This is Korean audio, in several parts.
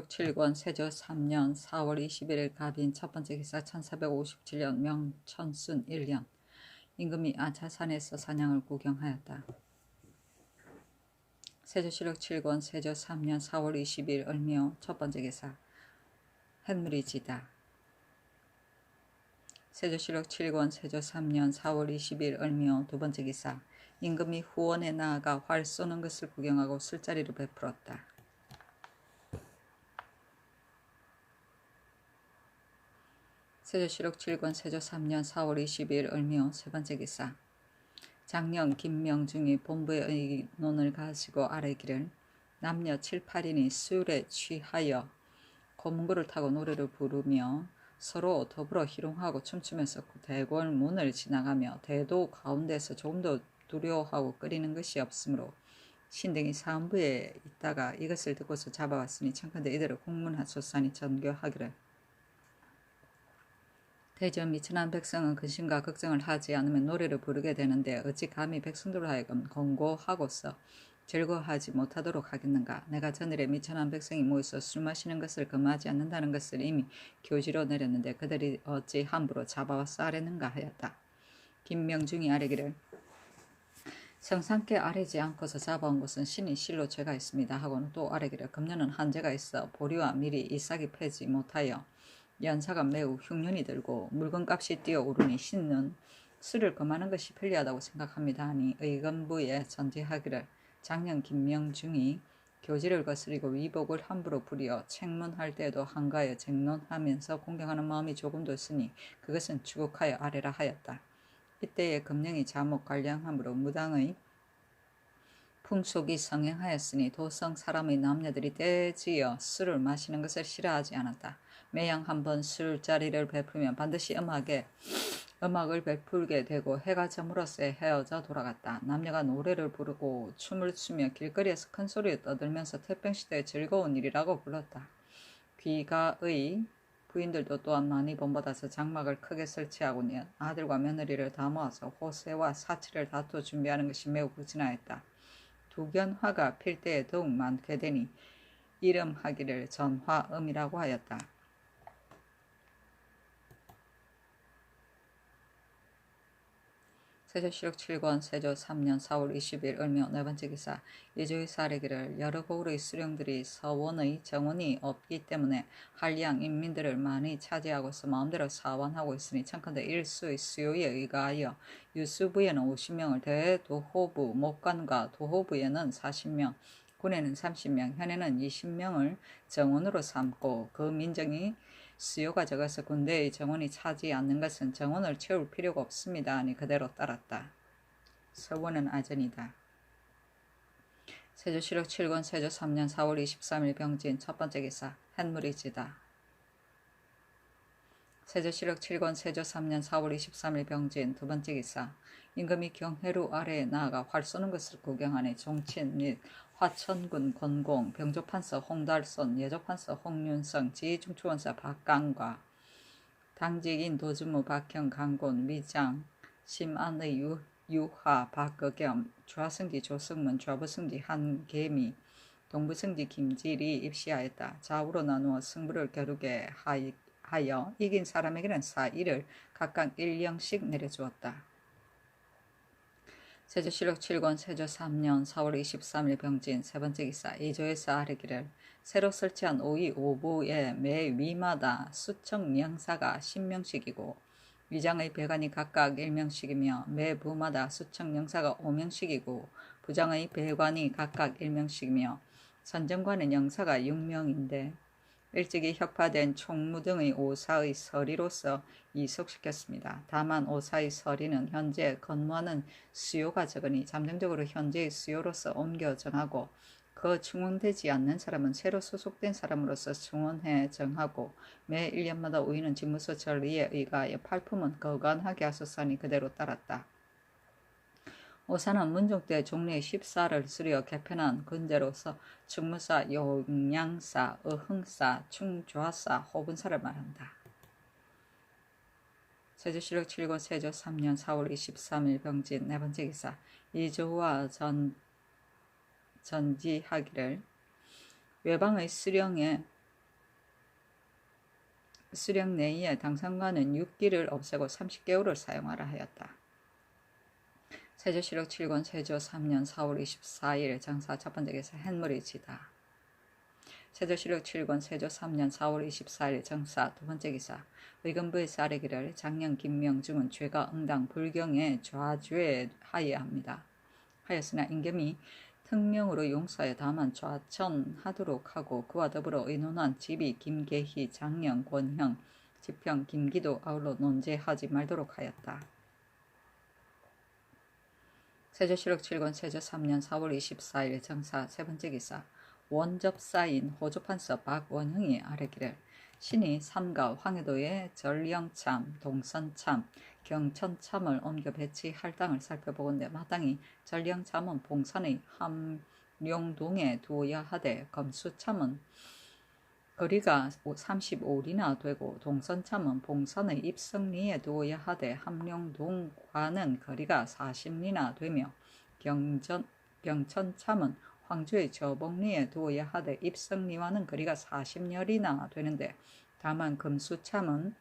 7권 세조 3년 4월 21일 갑인 첫번째 기사 1457년 명천순 1년 임금이 아차산에서 사냥을 구경하였다. 세조실록 7권 세조 3년 4월 20일 을묘 첫번째 기사 햇물이 지다. 세조실록 7권 세조 3년 4월 20일 을묘 두번째 기사 임금이 후원에 나아가 활 쏘는 것을 구경하고 술자리를 베풀었다. 세조실록 7권 세조 3년 4월 20일 을묘 세번째 기사 장령 김명중이 본부의 의논을 가지고 아뢰기를 남녀 7, 8인이 술에 취하여 고문고를 타고 노래를 부르며 서로 더불어 희롱하고 춤추면서 대궐 문을 지나가며 대도 가운데서 조금도 두려워하고 끓이는 것이 없으므로 신등이 사헌부에 있다가 이것을 듣고서 잡아왔으니 청컨대 이들을 국문하소서니 전교하기를 대저 미천한 백성은 근심과 걱정을 하지 않으면 노래를 부르게 되는데 어찌 감히 백성들로 하여금 권고하고서 즐거워하지 못하도록 하겠는가. 내가 전일에 미천한 백성이 모여서 술 마시는 것을 금하지 않는다는 것을 이미 교지로 내렸는데 그들이 어찌 함부로 잡아와서 아뢰는가 하였다. 김명중이 아뢰기를 성상께 아뢰지 않고서 잡아온 것은 신이 실로 죄가 있습니다 하고는 또 아뢰기를 금년은 한죄가 있어 보리와 밀이 이싹이 패지 못하여 연사가 매우 흉년이 들고 물건값이 뛰어오르니 신은 술을 금하는 것이 편리하다고 생각합니다 하니 의금부에 전지하기를 장년 김명중이 교지를 거스리고 위복을 함부로 부려 책문할 때에도 한가하여 쟁론하면서 공경하는 마음이 조금도 있으니 그것은 추국하여 아뢰라 하였다. 이때에 금령이 자목 관량함으로 무당의 풍속이 성행하였으니 도성 사람의 남녀들이 떼지어 술을 마시는 것을 싫어하지 않았다. 매양 한번 술자리를 베풀면 반드시 음악을 베풀게 되고 해가 저물었을 때 헤어져 돌아갔다. 남녀가 노래를 부르고 춤을 추며 길거리에서 큰 소리를 떠들면서 태평시대의 즐거운 일이라고 불렀다. 귀가의 부인들도 또한 많이 본받아서 장막을 크게 설치하고 아들과 며느리를 다 모아서 호세와 사치를 다투어 준비하는 것이 매우 부진하였다. 두견화가 필 때에 더욱 많게 되니 이름하기를 전화음이라고 하였다. 세조실록 7권 세조 3년 4월 20일 을묘 네번째 기사 예조에서 아뢰기를 여러 고을의 수령들이 서원의 정원이 없기 때문에 한량 인민들을 많이 차지하고서 마음대로 사원하고 있으니 청컨대 일수의 수요에 의하여 유수부에는 50명을 대도호부 목관과 도호부에는 40명 군에는 30명 현에는 20명을 정원으로 삼고 그 민정이 수요가 적어서 군대의 정원이 차지 않는 것은 정원을 채울 필요가 없습니다 하니 그대로 따랐다. 서원은 아전이다. 세조실록 7권 세조 3년 4월 23일 병진 첫번째 기사 햇물이 지다. 세조실록 7권 세조 3년 4월 23일 병진 두번째 기사 임금이 경회루 아래에 나아가 활 쏘는 것을 구경하니 종친 및 화천군 권공, 병조판서 홍달손, 예조판서 홍윤성, 지휘중추원사 박강과 당직인 도주무 박형 강곤, 위장, 심안의 유하 박거겸, 좌승지 조승문, 좌부승지 한계미, 동부승지 김질이 입시하였다. 좌우로 나누어 승부를 겨루게 하여 이긴 사람에게는 사일을 각각 1령씩 내려주었다. 세조실록 7권 세조 3년 4월 23일 병진 세번째 기사 이조에서 아뢰기를 새로 설치한 오이 5부의 매 위마다 수청 영사가 10명씩이고 위장의 배관이 각각 1명씩이며 매 부마다 수청 영사가 5명씩이고 부장의 배관이 각각 1명씩이며 선정관은 영사가 6명인데 일찍이 혁파된 총무 등의 오사의 서리로서 이속시켰습니다. 다만 오사의 서리는 현재 근무하는 수요가 적으니 잠정적으로 현재의 수요로서 옮겨 정하고 그 충원되지 않는 사람은 새로 소속된 사람으로서 충원해 정하고 매 1년마다 우이는 집무소 전리에 의하여 팔품은 거간하게 하소서니 그대로 따랐다. 오사는 문종 때 종래의 14를 수려 개편한 근제로서 충무사, 용량사, 어흥사, 충좌사, 호분사를 말한다. 세조실록 7권 세조 3년 4월 23일 병진 네번째 기사 이조와 전지하기를 외방의 수령에 수령 내에 당선관은 6기를 없애고 30개월을 사용하라 하였다. 세조실록 7권 세조 3년 4월 24일 정사 첫 번째 기사 햇물이 지다. 세조실록 7권 세조 3년 4월 24일 정사 두 번째 기사 의금부에서 아래기를 장령 김명중은 죄가 응당 불경에 좌죄하여야 하였으나 임금이 특명으로 용서하여 다만 좌천하도록 하고 그와 더불어 의논한 집이 김계희 장령 권형 지평 김기도 아울러 논제하지 말도록 하였다. 세조실록 7권 세조 3년 4월 24일 정사 세 번째 기사 원접사인 호조판서 박원형이 아뢰기를 신이 삼가 황해도의 전령참, 동선참, 경천참을 옮겨 배치할 땅을 살펴보건대 마땅히 전령참은 봉산의 함룡동에 두어야 하되 검수참은 거리가 35리나 되고 동선참은 봉산의 입성리에 두어야 하되 함룡동과는 거리가 40리나 되며 경천참은 황주의 저봉리에 두어야 하되 입성리와는 거리가 40여리나 되는데 다만 금수참은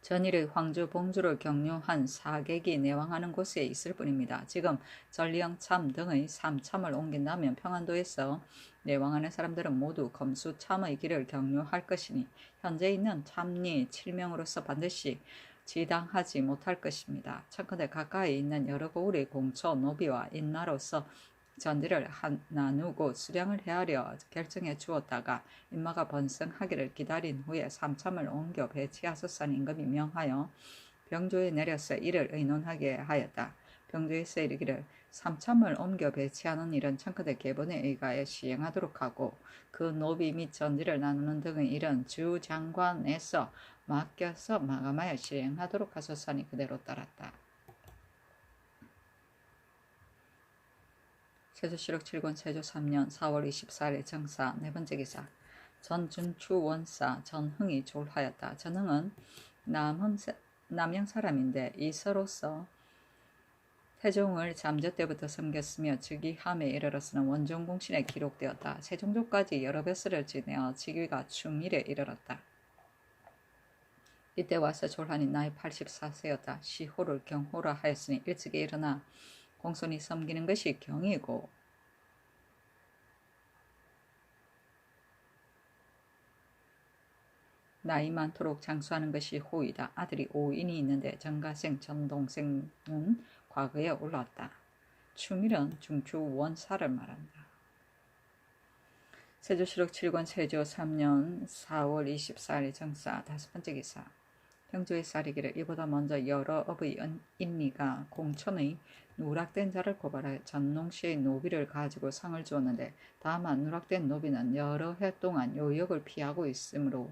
전일의 황주 봉주를 경유한 사객이 내왕하는 곳에 있을 뿐입니다. 지금 전령참 등의 3참을 옮긴다면 평안도에서 내왕하는 사람들은 모두 검수참의 길을 경유할 것이니 현재 있는 참리 7명으로서 반드시 지당하지 못할 것입니다. 청컨대 가까이 있는 여러 고을의 공초, 노비와 인나로서 전디를 나누고 수령을 헤아려 결정해 주었다가 인마가 번성하기를 기다린 후에 삼참을 옮겨 배치하소서는 임금이 명하여 병조에 내려서 이를 의논하게 하였다. 병조에서 이르기를 삼참을 옮겨 배치하는 일은 청컨대 계본에 의하여 시행하도록 하고 그 노비 및 전디를 나누는 등의 일은 주 장관에서 맡겨서 마감하여 시행하도록 하소서니 그대로 따랐다. 세조실록 7권 세조 3년 4월 24일 정사 네 번째 기사 전준추 원사 전흥이 졸하였다. 전흥은 남영 사람인데 이서로서 태종을 잠저 때부터 섬겼으며 즉위함에 이르렀으나 원종공신에 기록되었다. 세종조까지 여러 벼슬을 지내어 즉위가 충일에 이르렀다. 이때 와서 졸하니 나이 84세였다. 시호를 경호라 하였으니 일찍이 일어나 공손히 섬기는 것이 경이고 나이 많도록 장수하는 것이 호이다. 아들이 오인이 있는데 전가생 전동생은 과거에 올랐다. 충일은 중추 원사를 말한다. 세조실록 7권 세조 3년 4월 24일 정사 다섯 번째 기사 병조의 쌀이기를 이보다 먼저 여러 업의 인리가 공천의 누락된 자를 고발하여 전농시의 노비를 가지고 상을 주었는데 다만 누락된 노비는 여러 해 동안 요역을 피하고 있으므로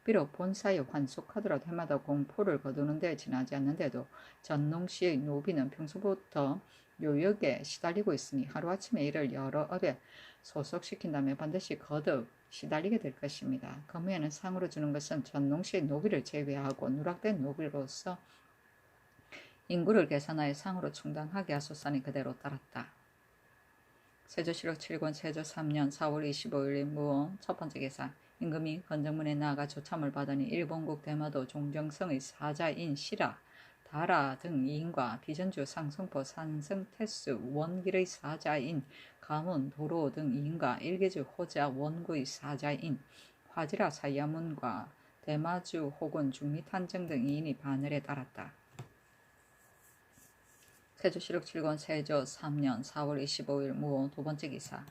비록 본사에 환속하더라도 해마다 공포를 거두는 데 지나지 않는데도 전농시의 노비는 평소부터 요역에 시달리고 있으니 하루아침에 이를 여러 업에 소속시킨다면 반드시 거듭 시달리게 될 것입니다. 그 후에는 상으로 주는 것은 전농시의 노비를 제외하고 누락된 노비로서 인구를 계산하여 상으로 충당하게 하소서니 그대로 따랐다. 세조실록 7권 세조 3년 4월 25일 무어 첫 번째 기사 임금이 건정문에 나아가 조참을 받으니 일본국 대마도 종정성의 사자인 시라, 다라 등 2인과 비전주 상승포 산성 태수 원길의 사자인 가문 도로 등 2인과 일개주 호자 원구의 사자인 화지라 사야문과 대마주 혹은 중리탄정 등 2인이 바늘에 따랐다. 세조실록 7권 세조 3년 4월 25일 무어 두 번째 기사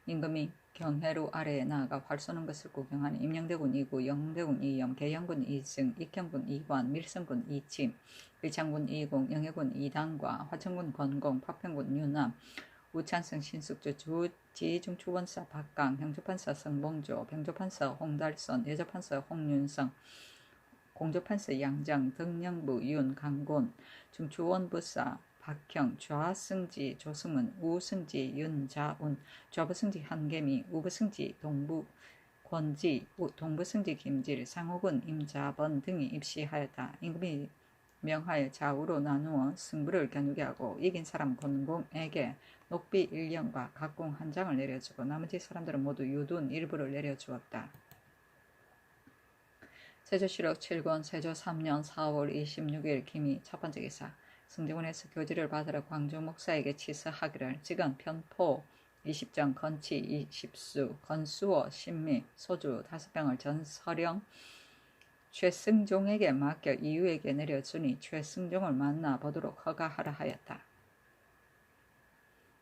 임금이 경해루 아래에 나아가 활 쏘는 것을 구경하니 임영대군 2구, 영대군 2염, 계영군 2승, 익형군 2관, 밀성군 2침, 일창군 2공, 영해군 2당과 화천군 건공, 파평군 유남, 우찬성 신숙주, 지중추원사 박강, 형조판사 성봉조, 병조판사 홍달선, 여조판사 홍윤성, 공조판사 양장, 등령부 윤강곤, 중추원부사 박형, 좌승지 조승은, 우승지 윤자운, 좌부승지 한계미, 우부승지 동부권지, 동부승지 김질, 상호군 임자번 등이 입시하였다. 임금이 명하여 좌우로 나누어 승부를 겨누게 하고 이긴 사람 권공에게 녹비 1년과 각공 1장을 내려주고 나머지 사람들은 모두 유둔 일부를 내려주었다. 세조실록 7권 세조 3년 4월 26일 김이 첫 번째 기사. 승대원에서 교지를 받으러 광주 목사에게 치서하기를 지금 편포 20정 건치 20수 건수어 신미 소주 5병을 전서령 최승종에게 맡겨 이유에게 내려주니 최승종을 만나 보도록 허가하라 하였다.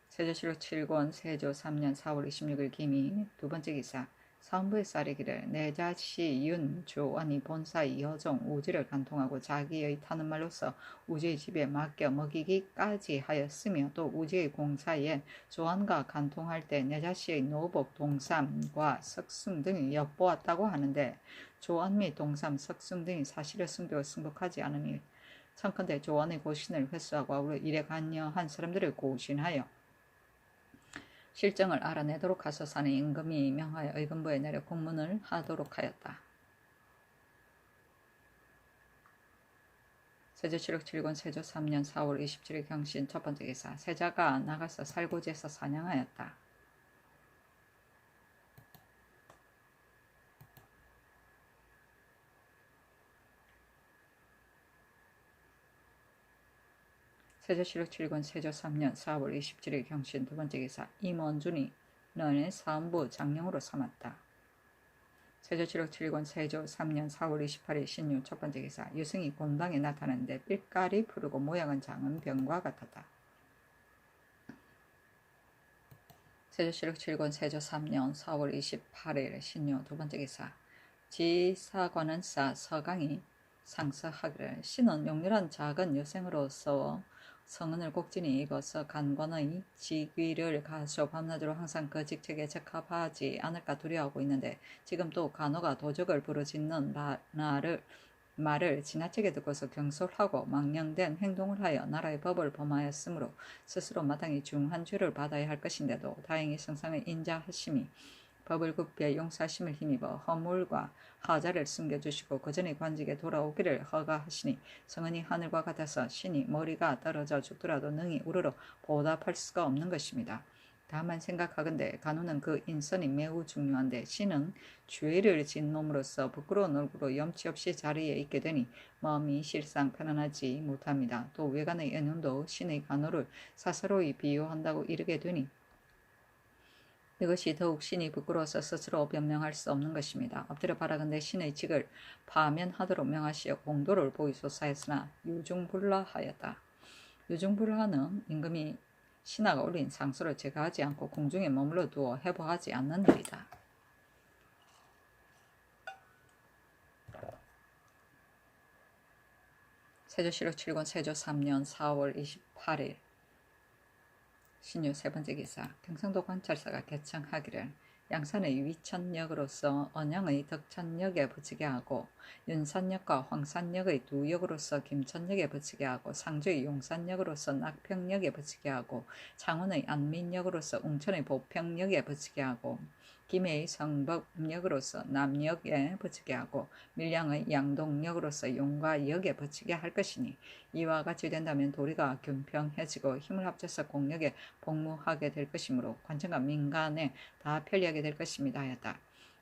세조실록 7권 세조 3년 4월 26일 김이 두 번째 기사. 사헌부에서 아뢰기를 내 자씨 윤조원이 본사의 여종 우지를 간통하고 자기의 타는 말로서 우지의 집에 맡겨 먹이기까지 하였으며 또 우지의 공사에 조원과 간통할 때 내 자씨의 노복 동삼과 석승 등이 엿보았다고 하는데 조원 및 동삼, 석승 등이 사실을 숨기고 승복하지 않으니 청컨대 조원의 고신을 회수하고 아울러 이래 관여한 사람들을 고신하여 실정을 알아내도록 하소서는 임금이 명하여 의금부에 내려 공문을 하도록 하였다. 세조실록 7권 세조 3년 4월 27일 경신 첫 번째 기사. 세자가 나가서 살고지에서 사냥하였다. 세조실록 7권 세조 3년 4월 27일 경신 두 번째 기사. 임원준이 너는 사헌부 장령으로 삼았다. 세조실록 7권 세조 3년 4월 28일 신유 첫 번째 기사. 유승이 곤방에 나타났는데 삘깔이 푸르고 모양은 작은 병과 같았다. 세조실록 7권 세조 3년 4월 28일 신유 두 번째 기사. 지사관은사 서강이 상서하기를 신은 용렬한 작은 여생으로서 성은을 곡진히 입어서 간관의 직위를 가시오 밤낮으로 항상 그 직책에 적합하지 않을까 두려워하고 있는데 지금 또 간호가 도적을 부르짖는 말을 지나치게 듣고서 경솔하고 망령된 행동을 하여 나라의 법을 범하였으므로 스스로 마땅히 중한 죄를 받아야 할 것인데도 다행히 성상을 인자하심이 법을 굽게 용사심을 힘입어 허물과 하자를 숨겨주시고 그 전에 관직에 돌아오기를 허가하시니 성은이 하늘과 같아서 신이 머리가 떨어져 죽더라도 능히 우러러 보답할 수가 없는 것입니다. 다만 생각하건대 간호는 그 인선이 매우 중요한데 신은 죄를 진 놈으로서 부끄러운 얼굴로 염치 없이 자리에 있게 되니 마음이 실상 편안하지 못합니다. 또 외관의 연륜도 신의 간호를 사사로이 비유한다고 이르게 되니 이것이 더욱 신이 부끄러워서 스스로 변명할 수 없는 것입니다. 엎드려 바라건대 신의 직을 파면하도록 명하시어 공도를 보이소서 했으나 유중불라하였다. 유중불라는 임금이 신하가 올린 상소를 제거하지 않고 공중에 머물러 두어 해보하지 않는 일이다. 세조실록 7권 세조 3년 4월 28일 신유 세 번째 기사. 경상도 관찰사가 개청하기를 양산의 위천역으로서 언양의 덕천역에 붙이게 하고 윤산역과 황산역의 두 역으로서 김천역에 붙이게 하고 상주의 용산역으로서 낙평역에 붙이게 하고 창원의 안민역으로서 웅천의 보평역에 붙이게 하고 김해의 성북역으로서 남역에 붙이게 하고 밀양의 양동역으로서 용과역에 붙이게 할 것이니 이와 같이 된다면 도리가 균평해지고 힘을 합쳐서 공역에 복무하게 될 것이므로 관청과 민간에 다 편리하게 될 것입니다 하였다.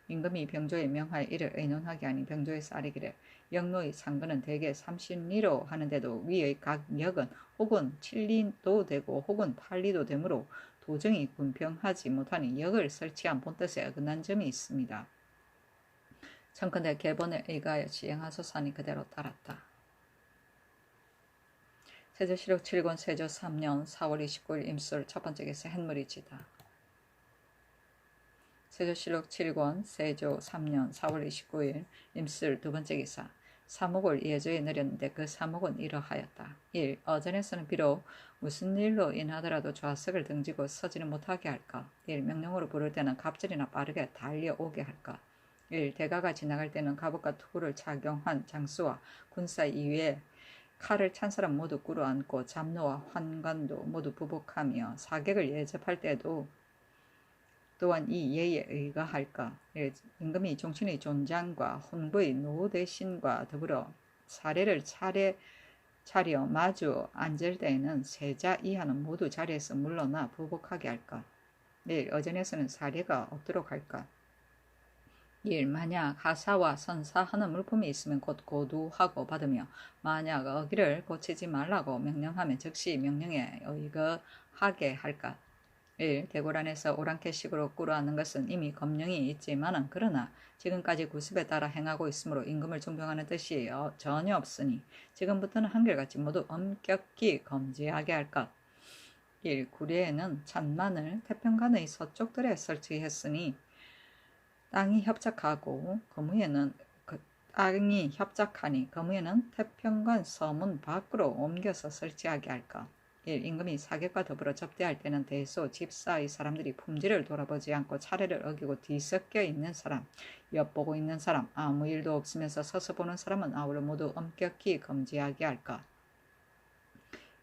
임금이 병조에 명하여 이를 의논하게 하니 병조에서 아뢰기를 영로의 상근은 대개 30리로 하는데도 위의 각 역은 혹은 7리도 되고 혹은 8리도 되므로 도정이 군평하지 못하니 역을 설치한 본뜻에 어긋난 점이 있습니다. 청컨대 계본에 의가하여 시행하소서니 그대로 따랐다. 세조실록 7권 세조 3년 4월 29일 임술 첫 번째 기사. 햇물이 지다. 세조실록 7권 세조 3년 4월 29일 임술 두 번째 기사. 사목을 예조에 내렸는데 그 사목은 이러하였다. 1. 어전에서는 비록 무슨 일로 인하더라도 좌석을 등지고 서지는 못하게 할까. 1. 명령으로 부를 때는 갑절이나 빠르게 달려오게 할까. 1. 대가가 지나갈 때는 갑옷과 투구를 착용한 장수와 군사 이외에 칼을 찬 사람 모두 꿇어앉고 잡노와 환관도 모두 부복하며 사객을 예접할 때도 또한 이 예에 의거할까. 임금이 종친의 존장과 혼부의 노 대신과 더불어 사례를 차려 마주 앉을 때에는 세자 이하는 모두 자리에서 물러나 부복하게 할까. 1. 어전에서는 사례가 없도록 할까. 1. 만약 하사와 선사하는 물품이 있으면 곧 고두하고 받으며 만약 어기를 고치지 말라고 명령하면 즉시 명령에 의거하게 할까. 1. 대궐 안에서 오랑캐식으로 꾸러하는 것은 이미 검령이 있지만은 그러나 지금까지 구습에 따라 행하고 있으므로 임금을 존경하는 뜻이 전혀 없으니 지금부터는 한결같이 모두 엄격히 검지하게 할 것. 1. 구례에는 찬만을 태평관의 서쪽들에 설치했으니 땅이 협착하고 땅이 협착하니 거무에는 태평관 서문 밖으로 옮겨서 설치하게 할 것. 1. 임금이 사객과 더불어 접대할 때는 대소 집사의 사람들이 품질을 돌아보지 않고 차례를 어기고 뒤섞여 있는 사람, 엿보고 있는 사람, 아무 일도 없으면서 서서 보는 사람은 아울러 모두 엄격히 금지하게 할 것.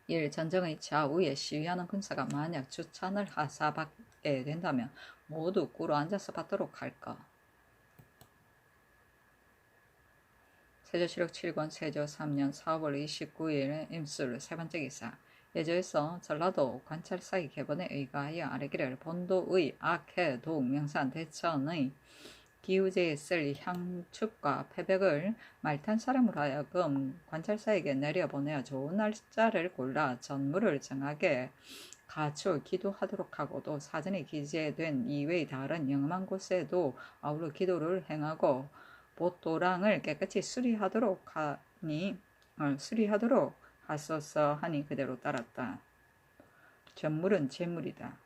1. 전정의 좌우에 시위하는 군사가 만약 주찬을 하사받게 된다면 모두 꿇어 앉아서 받도록 할 것. 세조실록 7권 세조 3년 4월 29일 임술 세 번째 기사. 예조에서 전라도 관찰사의 개본에 의거하여 아래기를 본도의 악해 독 명산 대천의 기우제에 쓸 향축과 패백을 말탄 사람으로 하여금 관찰사에게 내려보내어 좋은 날짜를 골라 전무를 정하게 가출 기도하도록 하고 또 사전에 기재된 이외의 다른 영험한 곳에도 아울러 기도를 행하고 보도랑을 깨끗이 수리하도록 하소서 하니 그대로 따랐다. 전물은 제물이다.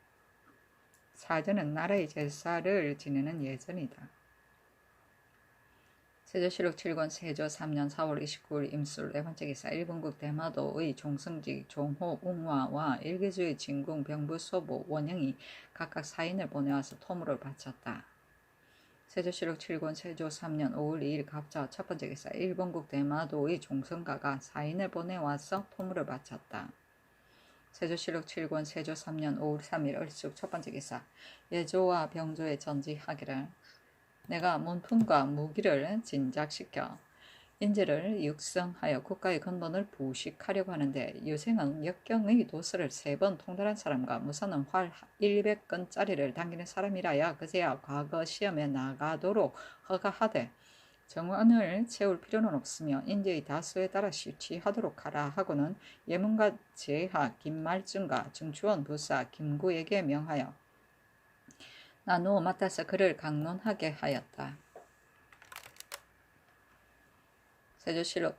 사전은 나라의 제사를 지내는 예전이다. 세조실록 7권 세조 3년 4월 29일 임술 네 번째 기사. 일본국 대마도의 종성직 종호 웅화와 일개주의 진궁 병부소보 원영이 각각 사인을 보내와서 토물을 바쳤다. 세조실록 7권 세조 3년 5월 2일 갑자 첫 번째 기사. 일본국 대마도의 종성가가 사인을 보내와서 토물을 바쳤다. 세조실록 7권 세조 3년 5월 3일 얼쑥 첫 번째 기사. 예조와 병조에 전지하기를 내가 문품과 무기를 진작시켜 인재를 육성하여 국가의 근본을 부식하려고 하는데 유생은 역경의 도서를 3번 통달한 사람과 무선은 활 100건짜리를 당기는 사람이라야 그제야 과거 시험에 나가도록 허가하되 정원을 채울 필요는 없으며 인재의 다수에 따라 실취하도록 하라 하고는 예문가 제하 김말중과 중추원 부사 김구에게 명하여 나누어 맡아서 그를 강론하게 하였다. 세조실록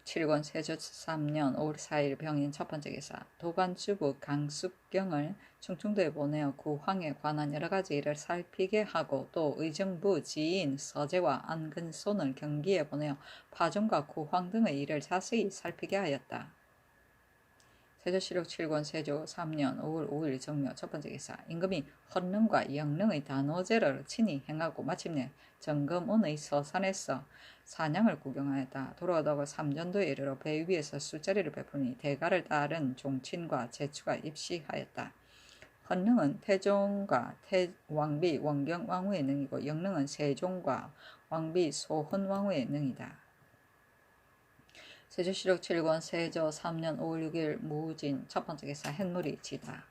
7권 세조 3년 5월 4일 병인 첫 번째 기사. 도관주부 강숙경을 충청도에 보내어 구황에 관한 여러 가지 일을 살피게 하고 또 의정부 지인 서재와 안근손을 경기에 보내어 파종과 구황 등의 일을 자세히 살피게 하였다. 세조실록 7권 세조 3년 5월 5일 정묘 첫 번째 기사. 임금이 헌능과 영능의 단오제를 친히 행하고 마침내 정검운의 서산에서 사냥을 구경하였다. 돌아오다가 삼전도에 이르러 배 위에서 술자리를 베푸니 대가를 따른 종친과 제추가 입시하였다. 헌능은 태종과 왕비 원경 왕후의 능이고 영능은 세종과 왕비 소헌 왕후의 능이다. 세조실록 7권 세조 3년 5월 6일 무진 첫 번째 기사. 햇물이 지다.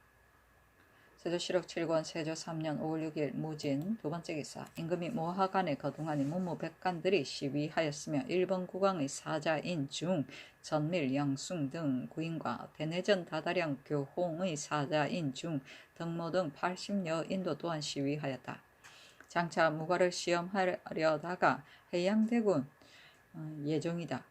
세조실록 7권 세조 3년 5월 6일 무진 두 번째 기사. 임금이 모하간에 거둥하니 문무백관들이 시위하였으며 일본 국왕의 사자인 중, 전밀, 영숭 등 구인과 대내전 다다량 교홍의 사자인 중, 덕모 등 80여 인도 또한 시위하였다. 장차 무과를 시험하려다가 해양대군 예종이다.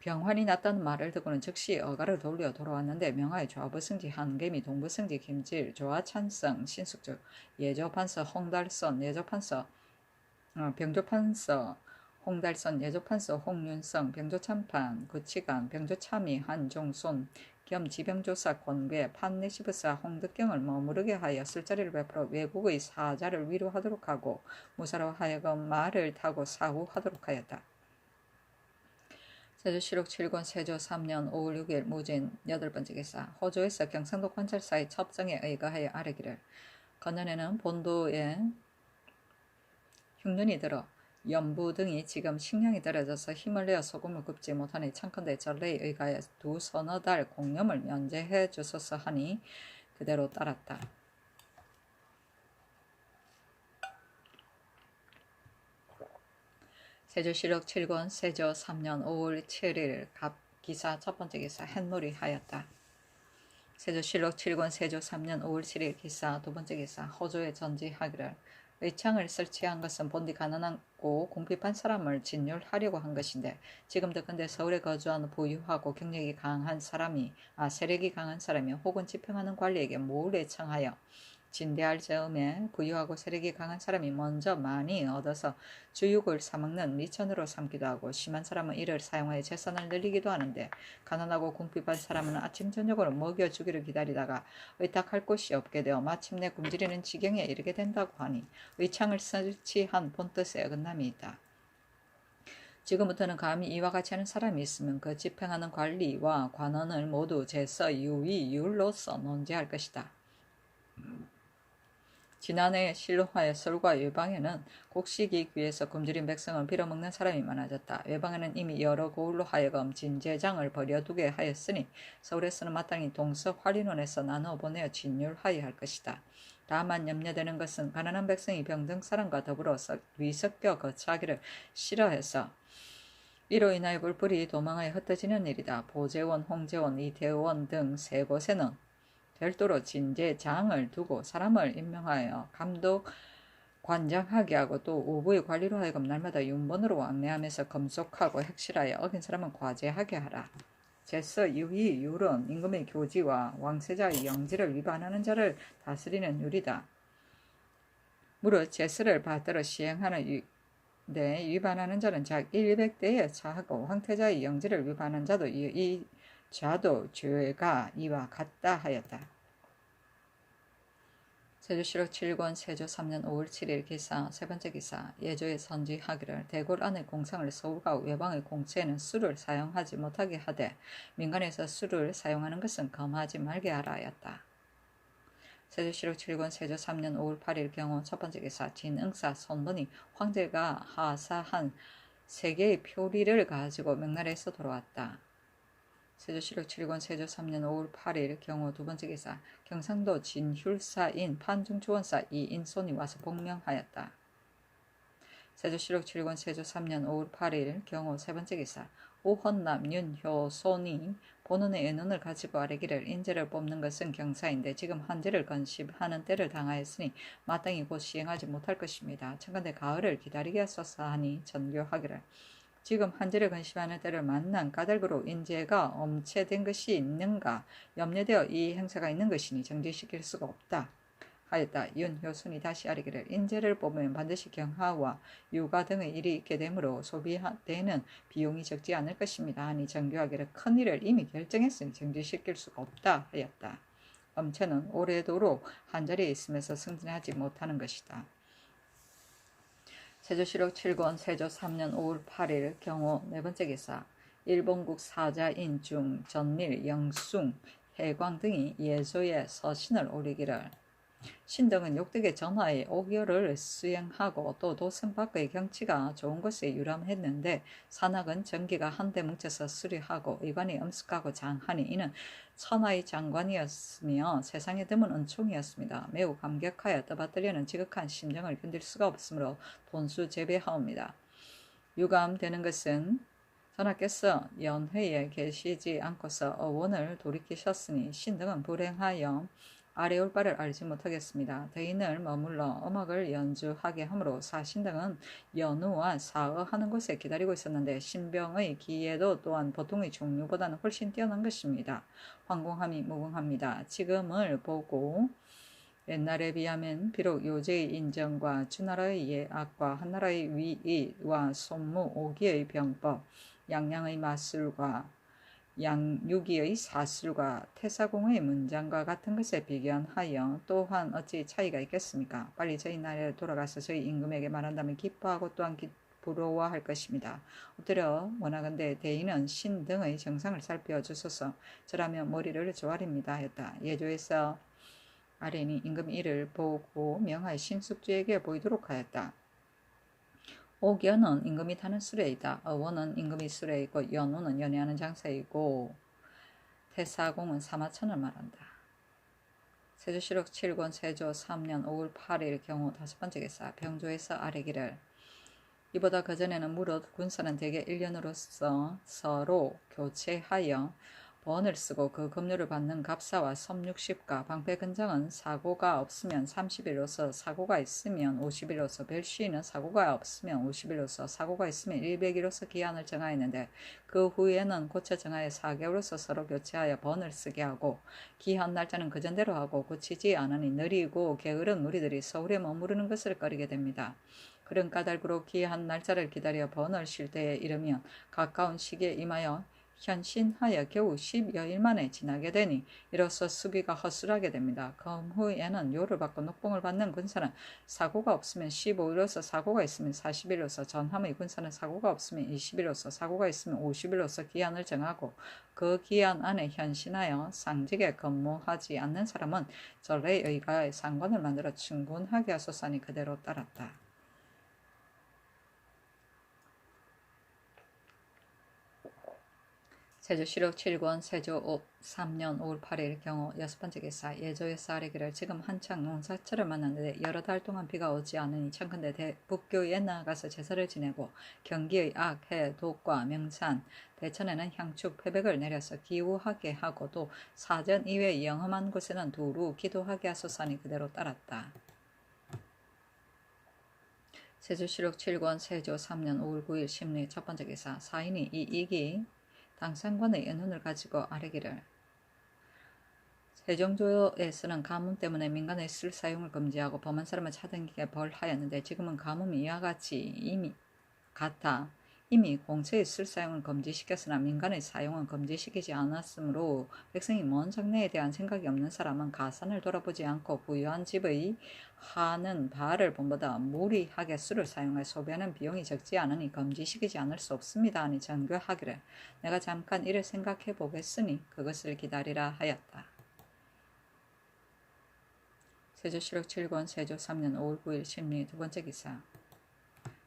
병환이 났다는 말을 듣고는 즉시 어가를 돌려 돌아왔는데 명하의 좌부승지 한개미 동부승지 김질 조하찬성 신숙주 예조판서 홍달선 예조판서 병조판서 홍달선 예조판서 홍윤성 병조참판 구치관 병조참의 한종손 겸 지병조사 권괴 판내시부사 홍득경을 머무르게 하여 술자리를 베풀어 외국의 사자를 위로하도록 하고 무사로 하여금 말을 타고 사후하도록 하였다. 세조실록 7권 세조 3년 5월 6일 무진 여덟 번째 기사. 호조에서 경상도 관찰사의 첩정에 의거하여 아뢰기를 건년에는 본도에 흉년이 들어 연부 등이 지금 식량이 떨어져서 힘을 내어 소금을 굽지 못하니 청컨대 전례에 의거하여 두 서너 달 공염을 면제해 주소서 하니 그대로 따랐다. 세조실록 7권 세조 3년 5월 7일 기사 첫 번째 기사 햇놀이 하였다. 세조실록 7권 세조 3년 5월 7일 기사 두 번째 기사 호조에 전지하기를 의창을 설치한 것은 본디 가난하고 궁핍한 사람을 진율하려고 한 것인데 지금도 근데 서울에 거주하는 부유하고 경력이 강한 사람이 세력이 강한 사람이 혹은 집행하는 관리에게 몰래 청하여 진대할 즈음에 부유하고 세력이 강한 사람이 먼저 많이 얻어서 주육을 사먹는 미천으로 삼기도 하고 심한 사람은 이를 사용하여 재산을 늘리기도 하는데 가난하고 궁핍한 사람은 아침 저녁으로 먹여주기를 기다리다가 의탁할 곳이 없게 되어 마침내 굶주리는 지경에 이르게 된다고 하니 의창을 설치한 본뜻에 어긋남이 있다. 지금부터는 감히 이와 같이 하는 사람이 있으면 그 집행하는 관리와 관원을 모두 제서 유의 율로서 논지할 것이다. 지난해 실로하의 설과 외방에는 곡식이 귀해서 굶주린 백성을 빌어먹는 사람이 많아졌다. 외방에는 이미 여러 고을로 하여금 진제장을 버려두게 하였으니 서울에서는 마땅히 동서 화린원에서 나누어 보내어 진율하여 할 것이다. 다만 염려되는 것은 가난한 백성이 병든 사람과 더불어 위섞여 거처하기를 싫어해서 이로 인하여 불불이 도망하여 흩어지는 일이다. 보재원, 홍재원, 이대원 등 세 곳에는 별도로 진제장을 두고 사람을 임명하여 감독 관장하게 하고 또 우부의 관리로 하여금 날마다 윤번으로 왕래하면서 검속하고 핵실하여 어긴 사람은 과제하게 하라. 제서 유의 율은 임금의 교지와 왕세자의 영지를 위반하는 자를 다스리는 율이다. 무릇 제서를 받들어 시행하는 데 위반하는 자는 작 100대에 처하고 황태자의 영지를 위반한 자도 이 자도 죄가 이와 같다 하였다. 세조실록 7권 세조 3년 5월 7일 기사 세 번째 기사 예조에 선지하기를 대궐 안의 공상을 서울과 외방의 공채에는 술을 사용하지 못하게 하되 민간에서 술을 사용하는 것은 금하지 말게 하라 하였다. 세조실록 7권 세조 3년 5월 8일 경우 첫 번째 기사 진응사 손번이 황제가 하사한 3개의 표리를 가지고 명나라에서 돌아왔다. 세조실록 7권 세조 3년 5월 8일 경우 두 번째 기사 경상도 진휼사인 판중초원사 이인손이 와서 복명하였다. 세조실록 7권 세조 3년 5월 8일 경우 세 번째 기사 오헌남 윤효손이 본원의 은원을 가지고 아뢰기를 인재를 뽑는 것은 경사인데 지금 한제를 건십하는 때를 당하였으니 마땅히 곧 시행하지 못할 것입니다. 청간대 가을을 기다리게 하소서 하니 전교하기를 지금 한제를 건심하는 때를 만난 까닭으로 인재가 엄체된 것이 있는가 염려되어 이 행사가 있는 것이니 정지시킬 수가 없다 하였다. 윤효순이 다시 아뢰기를 인재를 뽑으면 반드시 경하와 유가 등의 일이 있게 되므로 소비되는 비용이 적지 않을 것입니다 하니 정교하기를 큰 일을 이미 결정했으니 정지시킬 수가 없다 하였다. 엄체는 오래도록 한자리에 있으면서 승진하지 못하는 것이다. 세조실록 7권 세조 3년 5월 8일 경우 네 번째 기사 일본국 사자인 중 전밀, 영숭, 해광 등이 예조에 서신을 올리기를 신등은 욕득의 전하의 옥열을 수행하고 또 도성 밖의 경치가 좋은 곳에 유람했는데 산악은 전기가 한데 뭉쳐서 수리하고 의관이 엄숙하고 장하니 이는 천하의 장관이었으며 세상에 드문 은총이었습니다. 매우 감격하여 떠받들려는 지극한 심정을 견딜 수가 없으므로 돈수 재배하옵니다. 유감되는 것은 전하께서 연회에 계시지 않고서 어원을 돌이키셨으니 신등은 불행하여 아래올 바를 알지 못하겠습니다. 대인을 머물러 음악을 연주하게 하므로 사신등은 연우와 사어하는 곳에 기다리고 있었는데 신병의 기예도 또한 보통의 종류보다는 훨씬 뛰어난 것입니다. 황공함이 무궁합니다. 지금을 보고 옛날에 비하면 비록 요제의 인정과 주나라의 예악과 한나라의 위의와 손무 오기의 병법, 양양의 마술과 양유기의 사술과 태사공의 문장과 같은 것에 비견하여 또한 어찌 차이가 있겠습니까? 빨리 저희 나라에 돌아가서 저희 임금에게 말한다면 기뻐하고 또한 부러워할 것입니다. 엎드려 원하건대 대인은 신 등의 정상을 살펴주소서. 저라면 머리를 조아립니다 하였다. 예조에서 아뢰니 임금 이를 보고 명하여 신숙주에게 보이도록 하였다. 옥연은 임금이 타는 수레이다. 어원은 임금이 수레이고 연우는 연애하는 장사이고 태사공은 사마천을 말한다. 세조실록 7권 세조 3년 5월 8일 경우 다섯 번째 기사 병조에서 아뢰기를 이보다 그전에는 무릇 군사는 대개 1년으로서 서로 교체하여 번을 쓰고 그 급료를 받는 갑사와 섬60가 방패 근장은 사고가 없으면 30일로서 사고가 있으면 50일로서 벨시는 사고가 없으면 50일로서 사고가 있으면 100일로서 기한을 정하였는데 그 후에는 고쳐 정하여 4개월로서 서로 교체하여 번을 쓰게 하고 기한 날짜는 그전대로 하고 고치지 않으니 느리고 게으른 무리들이 서울에 머무르는 것을 꺼리게 됩니다. 그런 까닭으로 기한 날짜를 기다려 번을 쉴 때에 이르면 가까운 시기에 임하여 현신하여 겨우 10여일 만에 지나게 되니 이로써 수비가 허술하게 됩니다. 금후에는 요를 받고 녹봉을 받는 군사는 사고가 없으면 15일로서 사고가 있으면 40일로서 전함의 군사는 사고가 없으면 20일로서 사고가 있으면 50일로서 기한을 정하고 그 기한 안에 현신하여 상직에 근무하지 않는 사람은 전례에 의하여 상관을 만들어 충분하게 하소서니 그대로 따랐다. 세조실록 7권 세조 3년 5월 8일 경우 6번째 기사 예조에서 아래기를 지금 한창 농사철을 만났는데 여러 달 동안 비가 오지 않으니 청컨대 북교에 나아가서 제사를 지내고 경기의 악, 해, 독과 명산, 대천에는 향축, 패백을 내려서 기우하게 하고 또 사전 이외 영험한 곳에는 두루 기도하게 하소서니 그대로 따랐다. 세조실록 7권 세조 3년 5월 9일 심리 첫번째 기사 사인이 이 이기 당상관의 연훈을 가지고 아뢰기를 세종조에서는 가뭄 때문에 민간의 술 사용을 금지하고 범한 사람을 차등기게 벌하였는데 지금은 가뭄이 이와 같이 이미 공처의 술 사용을 금지시켰으나 민간의 사용은 금지시키지 않았으므로 백성이 먼 장래에 대한 생각이 없는 사람은 가산을 돌아보지 않고 부유한 집의 하는 바를 본보다 무리하게 술을 사용해 소비하는 비용이 적지 않으니 금지시키지 않을 수 없습니다 하니 전교하기를 내가 잠깐 이를 생각해 보겠으니 그것을 기다리라 하였다. 세조실록 7권 세조 3년 5월 9일 심리 두번째 기사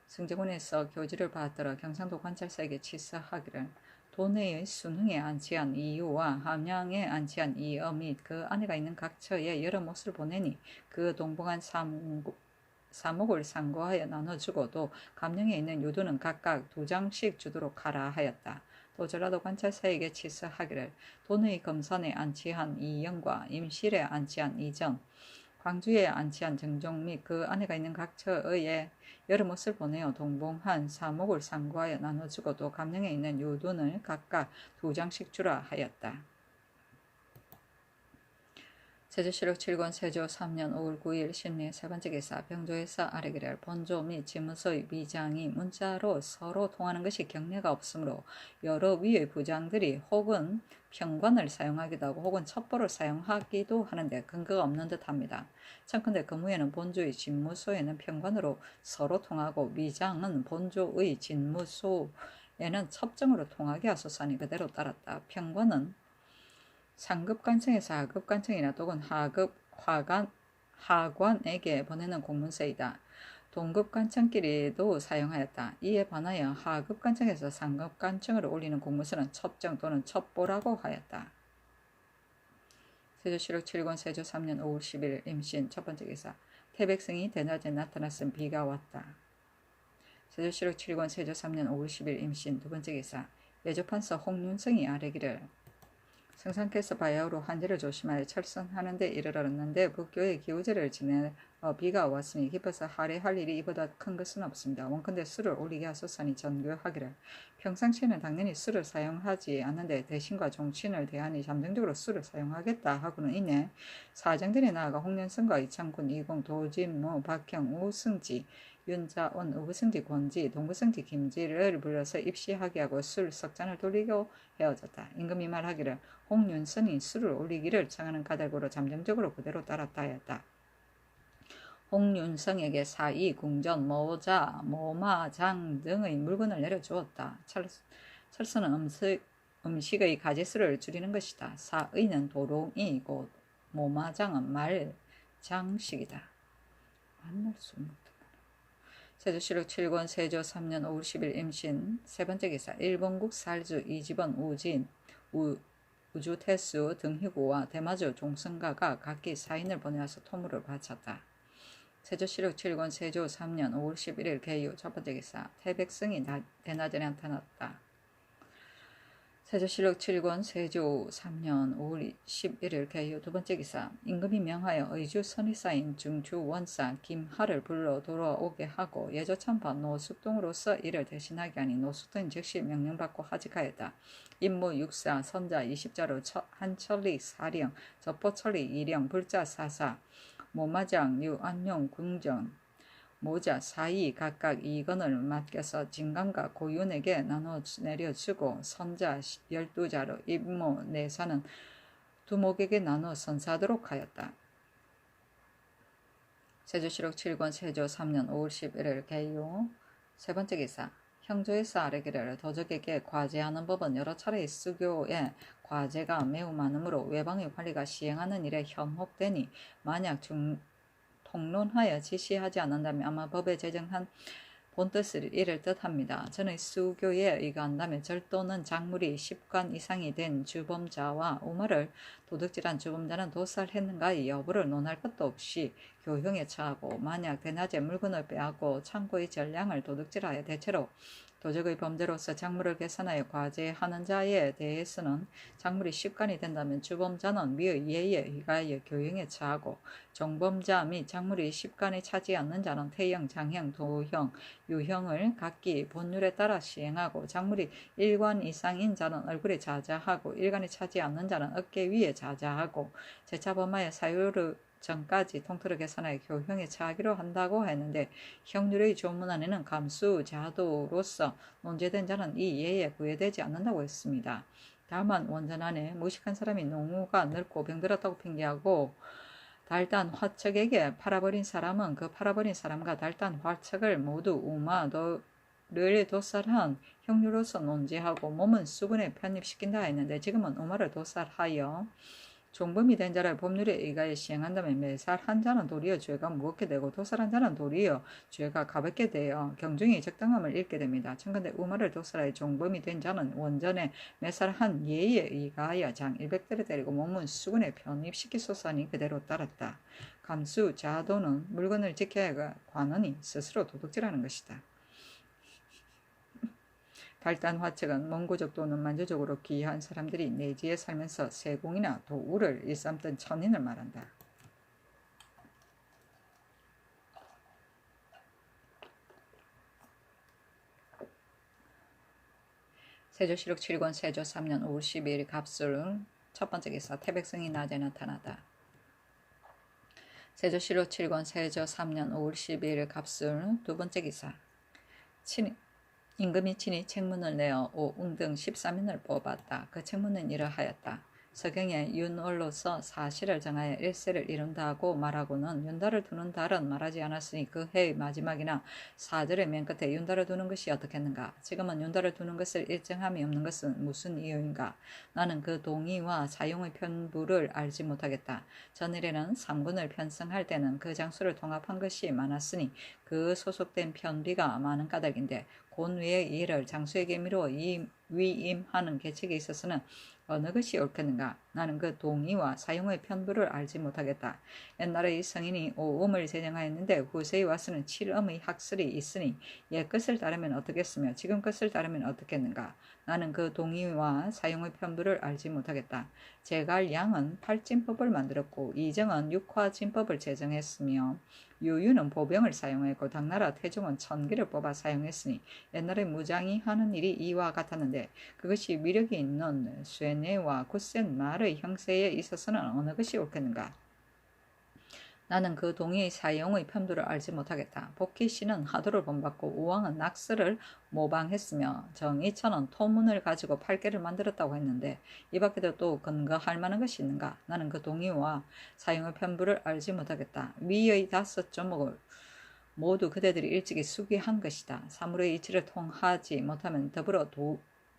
승제군에서 교지를 받들어 경상도 관찰사에게 치서하기를 도내의 순흥에 안치한 이유와 함양에 안치한 이어 및 그 아내가 있는 각 처에 여러 몫을 보내니 그 동봉한 사목을 상고하여 나눠주고 또 감령에 있는 유도는 각각 2장씩 주도록 하라 하였다. 또 전라도 관찰사에게 치서하기를 도내의 금산에 안치한 이영과 임실에 안치한 이정 광주에 안치한 정종 및 그 아내가 있는 각 처에 여러 몫을 보내어 동봉한 사목을 상고하여 나눠주고 또 감령에 있는 유돈을 각각 2장씩 주라 하였다. 세조실록 7권 세조 3년 5월 9일 심리 세번째 기사 병조에서 아뢰기를 본조 및 지무소의 위장이 문자로 서로 통하는 것이 경례가 없으므로 여러 위의 부장들이 혹은 평관을 사용하기도 하고 혹은 첩보를 사용하기도 하는데 근거가 없는 듯합니다. 청컨대 금후에는 본조의 진무소에는 평관으로 서로 통하고 위장은 본조의 진무소에는 첩정으로 통하게 하소서니 그대로 따랐다. 평관은 상급관청에서 하급관청이나 또는 하관에게 보내는 공문서이다. 동급관청끼리도 사용하였다. 이에 반하여 하급관청에서 상급관청으로 올리는 공문서는 첩정 또는 첩보라고 하였다. 세조실록 7권 세조 3년 5월 10일 임신 첫번째 기사 태백성이 대낮에 나타났음 비가 왔다. 세조실록 7권 세조 3년 5월 10일 임신 두번째 기사 예조판서 홍윤성이 아뢰기를 성상께서 바야흐로 환제를 조심하여 철선하는 데 이르렀는데 북교에 기우제를 지내 비가 왔으니 기뻐서 할애할 일이 이보다 큰 것은 없습니다. 원컨대 술을 올리게 하소서니 전교하기를 평상시에는 당연히 술을 사용하지 않는데 대신과 종친을 대하니 잠정적으로 술을 사용하겠다 하고는 이내 사정들이 나아가 홍련성과 이창군, 이공, 도진무, 박형, 우승지, 윤자온, 우부승지, 권지, 동부승지, 김지를 불러서 입시하게 하고 술 석잔을 돌리고 헤어졌다. 임금이 말하기를 홍윤선이 술을 올리기를 청하는 까닭으로 잠정적으로 그대로 따랐다 하였다. 홍윤성에게 사이, 궁전, 모자, 모마장 등의 물건을 내려주었다. 철서는 음식의 가지수를 줄이는 것이다. 사의는 도롱이, 곧 모마장은 말장식이다. 만날 수 없다. 세조실록 7권 세조 3년 5월 10일 임신 세번째 기사 일본국 살주 이집원 우진 우주태수 등희구와 대마주 종성가가 각기 사인을 보내와서 토물을 바쳤다. 세조실록 7권 세조 3년 5월 11일 개요. 첫 번째 기사. 태백성이 대낮에 나타났다. 세조실록 7권 세조 3년 5월 11일 개요. 두 번째 기사. 임금이 명하여 의주 선의사인 중주 원사 김하를 불러 돌아오게 하고 예조참파 노숙동으로서 이를 대신하게 하니 노숙동은 즉시 명령받고 하직하였다. 임무 육사 선자 20자로 한철리 사령 접보철리 2령 불자 4사 모마장 유안용 궁정 모자 사이 각각 2건을 맡겨서 진강과 고윤에게 나눠 내려주고 선자 12자로 임무 내사는 두목에게 나눠 선사하도록 하였다. 세조실록 7권 세조 3년 5월 11일 개요. 세 번째 기사. 형조에서 아래기를 도적에게 과제하는 법은 여러 차례 수교에 과제가 매우 많으므로 외방의 관리가 시행하는 일에 현혹되니 만약 통론하여 지시하지 않는다면 아마 법에 제정한 본뜻을 이를 뜻합니다. 전의 수교에 의거한다면 절도는 작물이 10관 이상이 된 주범자와 우마를 도둑질한 주범자는 도살했는가의 여부를 논할 것도 없이 교형에 처하고 만약 대낮에 물건을 빼앗고 창고의 전량을 도둑질하여 대체로 도적의 범죄로서 작물을 계산하여 과제하는 자에 대해서는 작물이 10관이 된다면 주범자는 미의 예에 의하여 교형에 처하고 종범자 및 작물이 10관이 차지 않는 자는 태형, 장형, 도형, 유형을 각기 본율에 따라 시행하고 작물이 1관 이상인 자는 얼굴에 자자하고 1관이 차지 않는 자는 어깨 위에 자자하고 재차 범하여 사유를 전까지 통틀어 계산하여 교형에 처하기로 한다고 했는데 형률의 조문 안에는 감수자도로서 논제된 자는 이 예에 구애되지 않는다고 했습니다. 다만 원전 안에 무식한 사람이 농우가 늙고 병들었다고 핑계하고 달단 화척에게 팔아버린 사람은 그 팔아버린 사람과 달단 화척을 모두 우마를 도살한 형률로서 논지하고 몸은 수군에 편입시킨다 했는데 지금은 우마를 도살하여 종범이 된 자를 법률에 의하여 시행한다면 매살한 자는 도리어 죄가 무겁게 되고 도살한 자는 도리어 죄가 가볍게 되어 경중이 적당함을 잃게 됩니다. 청컨대 우마를 도살하여 종범이 된 자는 원전에 매살한 예에 의하여 장 100대를 때리고 몸은 수군에 편입시키소서니 그대로 따랐다. 감수 자도는 물건을 지켜야 관원이 스스로 도둑질하는 것이다. 달단 화책은 몽고족 또는 만주족으로 귀한 사람들이 내지에 살면서 세공이나 도우를 일삼던 천인을 말한다. 세조실록 7권 세조 3년 5월 12일 갑술 첫 번째 기사. 태백성이 낮에 나타나다. 세조실록 7권 세조 3년 5월 12일 갑술 두 번째 기사. 임금이 친히 책문을 내어 오웅등 13인을 뽑았다. 그 책문은 이러하였다. 서경에 윤월로서 사실을 정하여 일세를 이룬다고 말하고는 윤달을 두는 달은 말하지 않았으니 그 해의 마지막이나 4절의 맨 끝에 윤달을 두는 것이 어떻겠는가? 지금은 윤달을 두는 것을 일정함이 없는 것은 무슨 이유인가? 나는 그 동의와 사용의 편부를 알지 못하겠다. 전일에는 3군을 편성할 때는 그 장수를 통합한 것이 많았으니 그 소속된 편비가 많은 까닭인데 곤위의 일을 장수에게 미루어 위임하는 계책에 있어서는 어느 것이 옳겠는가? 나는 그 동의와 사용의 편부를 알지 못하겠다. 옛날에 이 성인이 5음을 제정하였는데 후세에 와서는 7음의 학설이 있으니 옛 것을 따르면 어떻겠으며 지금 것을 따르면 어떻겠는가? 나는 그 동의와 사용의 편부를 알지 못하겠다. 제갈 양은 8진법을 만들었고 이정은 6화진법을 제정했으며 유유는 보병을 사용했고 당나라 태종은 천기를 뽑아 사용했으니 옛날에 무장이 하는 일이 이와 같았는데 그것이 위력이 있는 쇠뇌와 굳센 말의 형세에 있어서는 어느 것이 옳겠는가? 나는 그 동의의 사용의 편부를 알지 못하겠다. 복희씨는 하도를 본받고 우왕은 낙서를 모방했으며 정이천은 토문을 가지고 팔개를 만들었다고 했는데 이 밖에도 또 근거할 만한 것이 있는가? 나는 그 동의와 사용의 편부를 알지 못하겠다. 위의 5조목을 모두 그대들이 일찍이 수기한 것이다. 사물의 이치를 통하지 못하면 더불어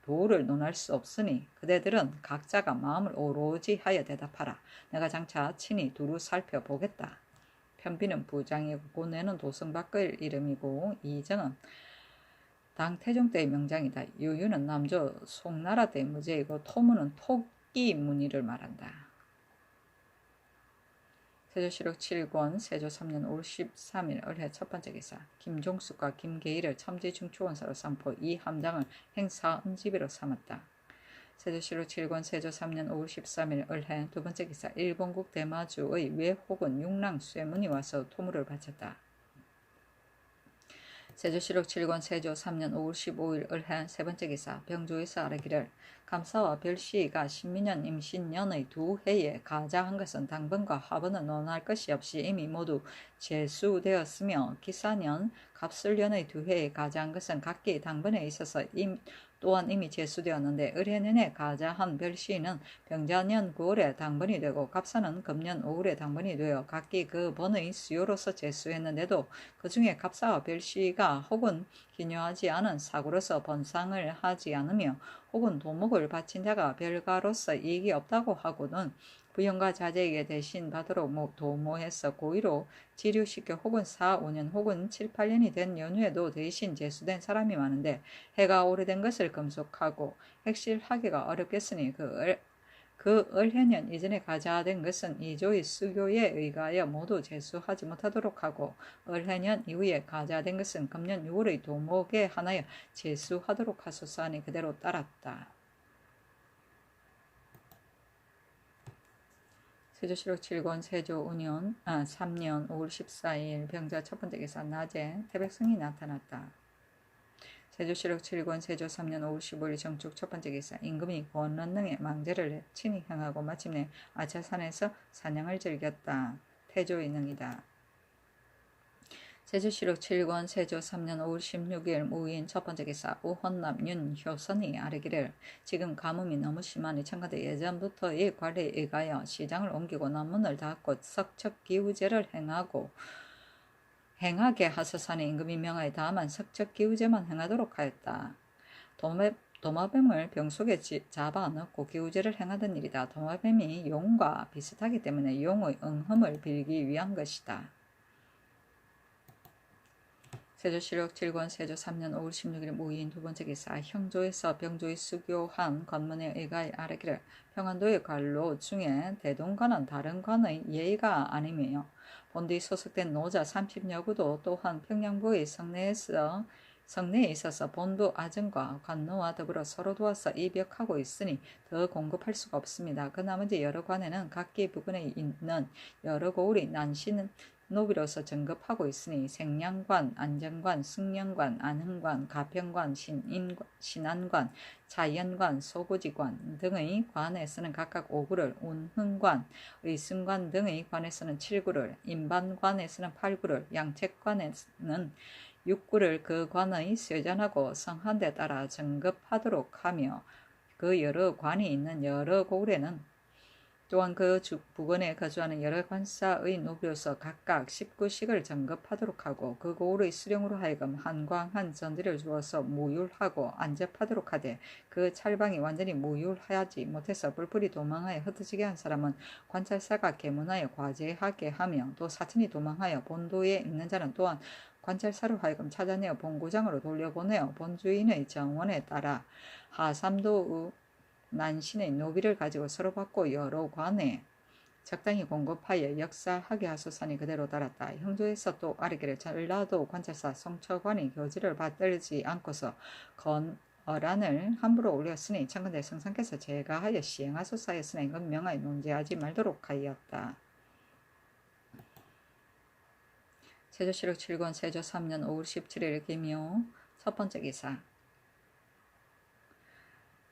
도를 논할 수 없으니 그대들은 각자가 마음을 오로지 하여 대답하라. 내가 장차 친히 두루 살펴보겠다. 편비는 부장이고 고뇌는 도성 밖의 이름이고 이정은 당태종 때의 명장이다. 유유는 남조 송나라 때의 무제이고 토문은 토끼 무늬를 말한다. 세조실록 7권 세조 3년 5월 13일 을해 첫 번째 기사 김종숙과 김계일을 첨지중추원사로 삼고 이 함장을 행사음지비로 삼았다. 세조실록 7권 세조 3년 5월 13일 을해 두 번째 기사 일본국 대마주의 외 혹은 육랑 쇠문이 와서 토물을 바쳤다. 세조실록 7권 세조 3년 5월 15일 을해 세 번째 기사 병조에서 아뢰기를 감사와 별시가 신민년 임신년의 두 해에 가자한 것은 당번과 하번은 논할 것이 없이 이미 모두 제수되었으며 기사년 갑술년의 두 해에 가자한 것은 각기 당번에 있어서 또한 이미 제수되었는데 을해년에 가자한 별시는 병자년 9월에 당번이 되고 갑사는 금년 5월에 당번이 되어 각기 그 번의 수요로서 제수했는데도 그 중에 갑사와 별시가 혹은 기묘하지 않은 사고로서 번상을 하지 않으며 혹은 도목을 바친 자가 별가로서 이익이 없다고 하고는 부영과 자제에게 대신 받도록 도모해서 고의로 지류시켜 혹은 4, 5년 혹은 7, 8년이 된 연후에도 대신 제수된 사람이 많은데 해가 오래된 것을 금속하고 핵실하기가 어렵겠으니 그 을해년 이전에 가자된 것은 이조의 수교에 의하여 모두 제수하지 못하도록 하고 을해년 이후에 가자된 것은 금년 6월의 도목에 한하여 제수하도록 하소서 하니 그대로 따랐다. 세조실록 7권 세조 3년 5월 14일 병자 첫 번째 기사 낮에 태백성이 나타났다. 세조실록 7권 세조 3년 5월 15일 정축 첫 번째 기사 임금이 권런능의 망제를 친히 행하고 마침내 아차산에서 사냥을 즐겼다. 태조의 능이다. 세조실록 7권 세조 3년 5월 16일 무인 첫 번째 기사 우헌남 윤효선이 아뢰기를 지금 가뭄이 너무 심하니 청가대 예전부터 이 관리에 의하여 시장을 옮기고 남문을 닫고 석척기우제를 행하게 하소서니 임금이 명하에 다만 석척기우제만 행하도록 하였다. 도마뱀을 병속에 잡아 넣고 기우제를 행하던 일이다. 도마뱀이 용과 비슷하기 때문에 용의 응흠을 빌기 위한 것이다. 세조실록 7권 세조 3년 5월 16일 무인 두 번째 기사 형조에서 병조의 수교한 관문에 의하여 아뢰기를 평안도의 관로 중에 대동관은 다른 관의 예의가 아니며 본디 소속된 노자 30여구도 또한 평양부의 성내에 있어서 본부 아정과 관노와 더불어 서로 도와서 이벽하고 있으니 더 공급할 수가 없습니다. 그 나머지 여러 관에는 각기 부근에 있는 여러 고을이 난신 노비로서 전급하고 있으니 생량관, 안정관, 승령관, 안흥관, 가평관, 신안관, 자연관, 소고지관 등의 관에서는 각각 5구를, 운흥관, 의승관 등의 관에서는 7구를, 인반관에서는 8구를, 양책관에서는 6구를 그 관의 쇠잔하고 성한데 따라 전급하도록 하며 그 여러 관이 있는 여러 고을에는 또한 그 부근에 거주하는 여러 관사의 노비로서 각각 19씩을 전급하도록 하고 그 고을의 수령으로 하여금 한광한 전들을 주어서 무율하고 안접하도록 하되 그 찰방이 완전히 무율하지 못해서 뿔뿔이 도망하여 흩어지게 한 사람은 관찰사가 계문하여 과제하게 하며 또 사천이 도망하여 본도에 있는 자는 또한 관찰사로 하여금 찾아내어 본고장으로 돌려보내어 본주인의 정원에 따라 하삼도 난신의 노비를 가지고 서로 받고 여러 관에 적당히 공급하여 역사하게 하소서니 그대로 따랐다. 형조에서 또 아뢰기를 전라도 관찰사 성처관이 교지를 받들지 않고서 건어란을 함부로 올렸으니 청근대 성상께서 제가하여 시행하소서 하였으나 임금 명하여 논제하지 말도록 하였다. 세조실록 7권 세조 3년 5월 17일 기묘 첫 번째 기사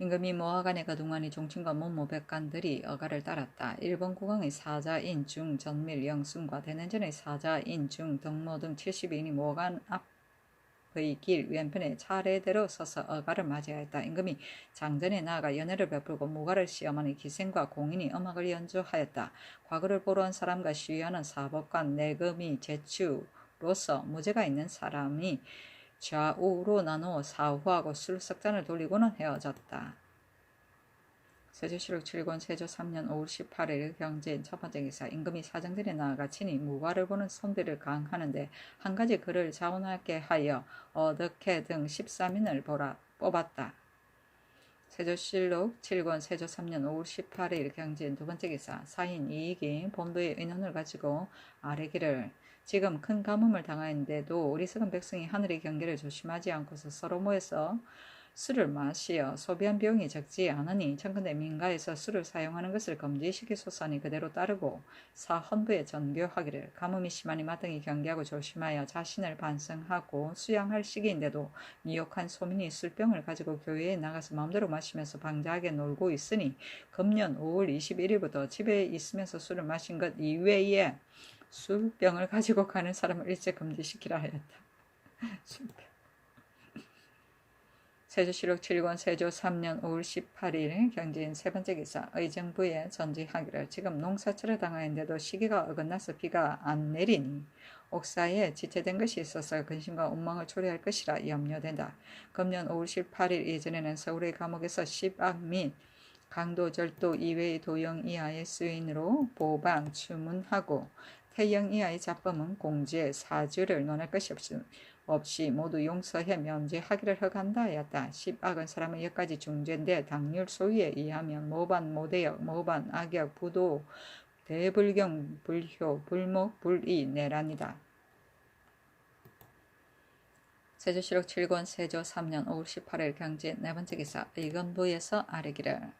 임금이 모하간에 그동안이 종친과 문무백관들이 어가를 따랐다. 일본 국왕의 사자인 중 전밀 영순과 대내전의 사자인 중 덕모 등 70인이 모하간 앞의 길 왼편에 차례대로 서서 어가를 맞이하였다. 임금이 장전에 나아가 연회를 베풀고 무가를 시험하니 기생과 공인이 음악을 연주하였다. 과거를 보러 온 사람과 시위하는 사법관 내금이 제추로서 무죄가 있는 사람이 좌우로 나누어 사후하고 술석잔을 돌리고는 헤어졌다. 세조실록 7권 세조 3년 5월 18일 경제인 첫 번째 기사 임금이 사정들에 나아가 친히 무과를 보는 선비를 강하는데 한 가지 그를 자원하게 하여 어덕해 등 13인을 뽑았다. 세조실록 7권 세조 3년 5월 18일 경진 두 번째 기사 사인 이익이 본부의 의논을 가지고 아뢰기를 지금 큰 가뭄을 당하였는데도 어리석은 백성이 하늘의 경계를 조심하지 않고서 서로 모여서 술을 마시어 소비한 비용이 적지 않으니 청근대 민가에서 술을 사용하는 것을 금지시키소서니 그대로 따르고 사헌부에 전교하기를 가뭄이 심하니 마땅히 경계하고 조심하여 자신을 반성하고 수양할 시기인데도 미혹한 소민이 술병을 가지고 교회에 나가서 마음대로 마시면서 방자하게 놀고 있으니 금년 5월 21일부터 집에 있으면서 술을 마신 것 이외에 술병을 가지고 가는 사람을 일제 금지시키라 하였다. 술병. 세조실록 7권 세조 3년 5월 18일 경진 세 번째 기사 의정부에 전지하기를 지금 농사철을 당하였는데도 시기가 어긋나서 비가 안 내리니 옥사에 지체된 것이 있어서 근심과 운망을 초래할 것이라 염려된다. 금년 5월 18일 이전에는 서울의 감옥에서 10악 및 강도 절도 이외의 도형 이하의 수인으로 보방 추문하고 태형 이하의 잡범은 공지에 사주를 논할 것이 없이 모두 용서해 면제하기를 허간다 하였다. 10악은 사람의 여기까지 중죄인데 당률 소위에 의하면 모반, 모대역, 모반, 악역, 부도, 대불경, 불효, 불목, 불의, 내란이다. 세조실록 7권 세조 3년 5월 18일 경진 네 번째 기사 의건부에서 아뢰기를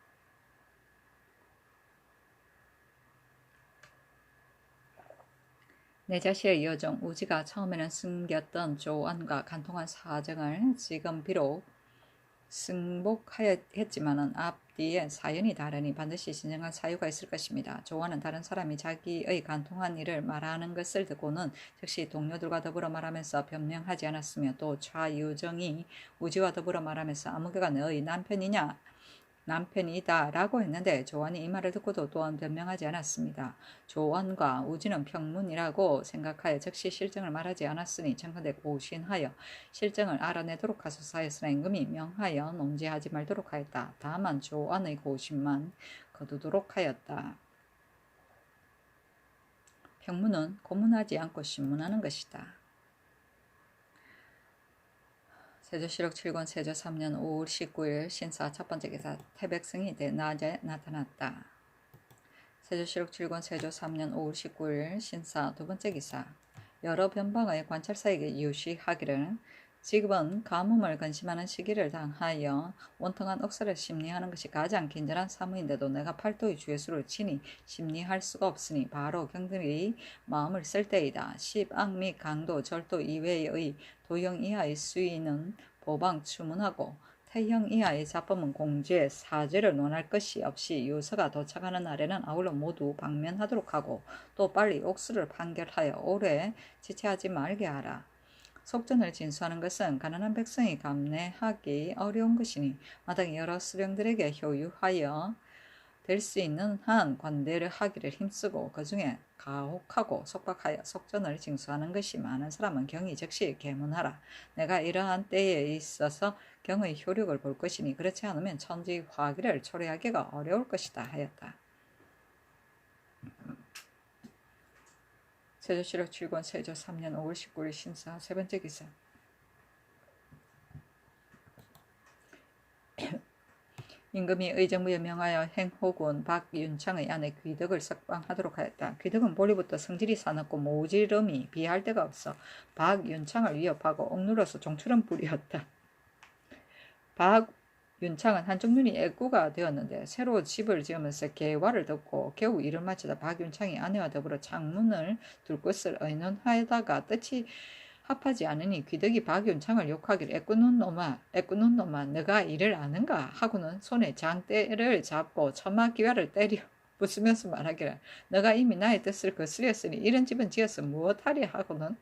내 자신의 여종 우지가 처음에는 숨겼던 조언과 간통한 사정을 지금 비록 승복하였지만은 앞뒤에 사연이 다르니 반드시 진정한 사유가 있을 것입니다. 조언은 다른 사람이 자기의 간통한 일을 말하는 것을 듣고는 즉시 동료들과 더불어 말하면서 변명하지 않았으며 또 좌유정이 우지와 더불어 말하면서 아무개가 너의 남편이다 라고 했는데 조언이 이 말을 듣고도 또한 변명하지 않았습니다. 조언과 우지는 평문이라고 생각하여 즉시 실정을 말하지 않았으니 청컨대 고신하여 실정을 알아내도록 하소서 하였으나 임금이 명하여 논지하지 말도록 하였다. 다만 조언의 고신만 거두도록 하였다. 평문은 고문하지 않고 신문하는 것이다. 세조실록 7권 세조 3년 5월 19일 신사 첫 번째 기사 태백성이 낮에 나타났다. 세조실록 7권 세조 3년 5월 19일 신사 두 번째 기사 여러 변방의 관찰사에게 유시하기를 지금은 가뭄을 근심하는 시기를 당하여 원통한 억사를 심리하는 것이 가장 긴절한 사무인데도 내가 팔도의 주예수를 치니 심리할 수가 없으니 바로 경들이 마음을 쓸 때이다. 10악 및 강도 절도 이외의 도형 이하의 수위는 보방 추문하고 태형 이하의 잡범은 공죄 사죄를 논할 것이 없이 유서가 도착하는 날에는 아울러 모두 방면하도록 하고 또 빨리 옥수를 판결하여 오래 지체하지 말게 하라. 속전을 진수하는 것은 가난한 백성이 감내하기 어려운 것이니 마땅히 여러 수령들에게 효유하여 될 수 있는 한 관대를 하기를 힘쓰고 그 중에 가혹하고 속박하여 속전을 징수하는 것이 많은 사람은 경이 즉시 계문하라. 내가 이러한 때에 있어서 경의 효력을 볼 것이니 그렇지 않으면 천지 화기를 초래하기가 어려울 것이다 하였다. 세조실록 7권 세조 3년 5월 19일 신사 세 번째 기사 임금이 의정부에 명하여 행호군 박윤창의 아내 귀덕을 석방하도록 하였다. 귀덕은 본리부터 성질이 사납고 모지름이 비할 데가 없어 박윤창을 위협하고 억눌러서 종출한 뿌리였다. 박윤창은 한쪽 눈이 애꾸가 되었는데 새로 집을 지으면서 개화를 덮고 겨우 일을 마치다 박윤창이 아내와 더불어 창문을 둘 것을 의논하다가 뜻이 합하지 않으니 귀덕이 박윤창을 욕하기를 애꾸는 놈아 너가 일을 아는가 하고는 손에 장대를 잡고 처마귀화를 때려 부수면서 말하기를 너가 이미 나의 뜻을 거스렸으니 이런 집은 지어서 무엇하리 하고는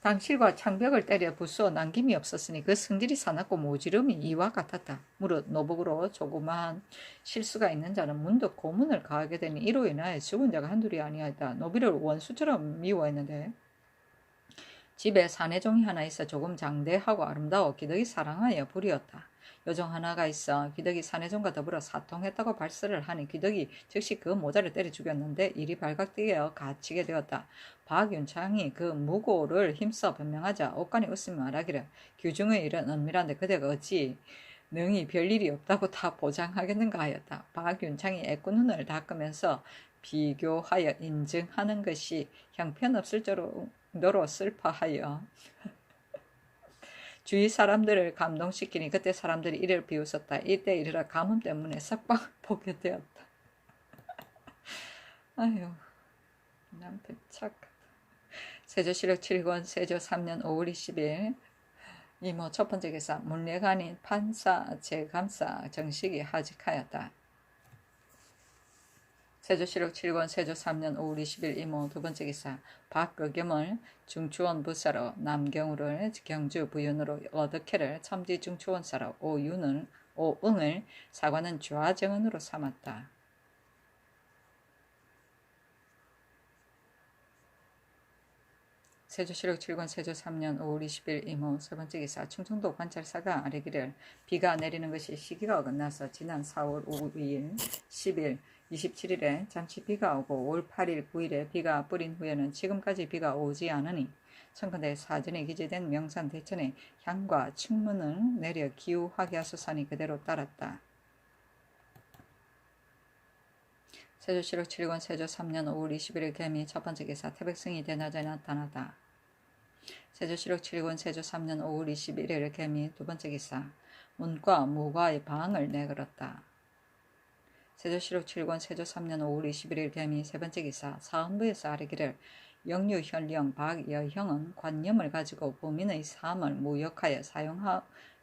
당실과 창벽을 때려 부수어 남김이 없었으니 그 성질이 사납고 모지름이 이와 같았다. 무릇 노복으로 조그마한 실수가 있는 자는 문득 고문을 가하게 되니 이로 인하여 죽은 자가 한둘이 아니었다. 노비를 원수처럼 미워했는데 집에 사내종이 하나 있어 조금 장대하고 아름다워 귀덕이 사랑하여 부리었다. 여종 하나가 있어 귀덕이 사내종과 더불어 사통했다고 발설을 하니 귀덕이 즉시 그 모자를 때려 죽였는데 일이 발각되어 갇히게 되었다. 박윤창이 그 무고를 힘써 변명하자 옥간이 웃으며 말하기를 규중의 일은 은밀한데 그대가 어찌 능히 별일이 없다고 다 보장하겠는가 하였다. 박윤창이 애꿎 눈을 닦으면서 비교하여 인증하는 것이 형편없을 정도로 슬퍼하여 주위 사람들을 감동시키니 그때 사람들이 이를 비웃었다. 이때 이르러 가뭄 때문에 석방을 보게 되었다. 아유, 남편 착하다. 세조실록 7권 세조 3년 5월 20일 이모 첫 번째 기사 문례관인 판사 제감사 정식이 하직하였다. 세조실록 7권 세조 3년 5월 20일 이모 두 번째 기사 박거겸을 중추원 부사로 남경우를 경주 부윤으로 어덕회를 첨지 중추원사로 오응을 사관은 좌정원으로 삼았다. 세조실록 7권 세조 3년 5월 20일 이모 세 번째 기사 충청도 관찰사가 아뢰기를 비가 내리는 것이 시기가 어긋나서 지난 4월 5일, 10일, 27일에 잠시 비가 오고 5월 8일, 9일에 비가 뿌린 후에는 지금까지 비가 오지 않으니 청컨대 사전에 기재된 명산 대천에 향과 충문을 내려 기우하게 하소서니 그대로 따랐다. 세조실록 7권 세조 3년 5월 21일 개미 첫 번째 기사 태백승이 대낮에 나타나다. 세조실록 7권 세조 3년 5월 21일 개미 두 번째 기사 문과 무과의 방을 내걸었다. 세조실록 7권 세조 3년 5월 21일 개미 세 번째 기사 사헌부에서 아뢰기를 영유현령 박여형은 관념을 가지고 부민의 삶을 무역하여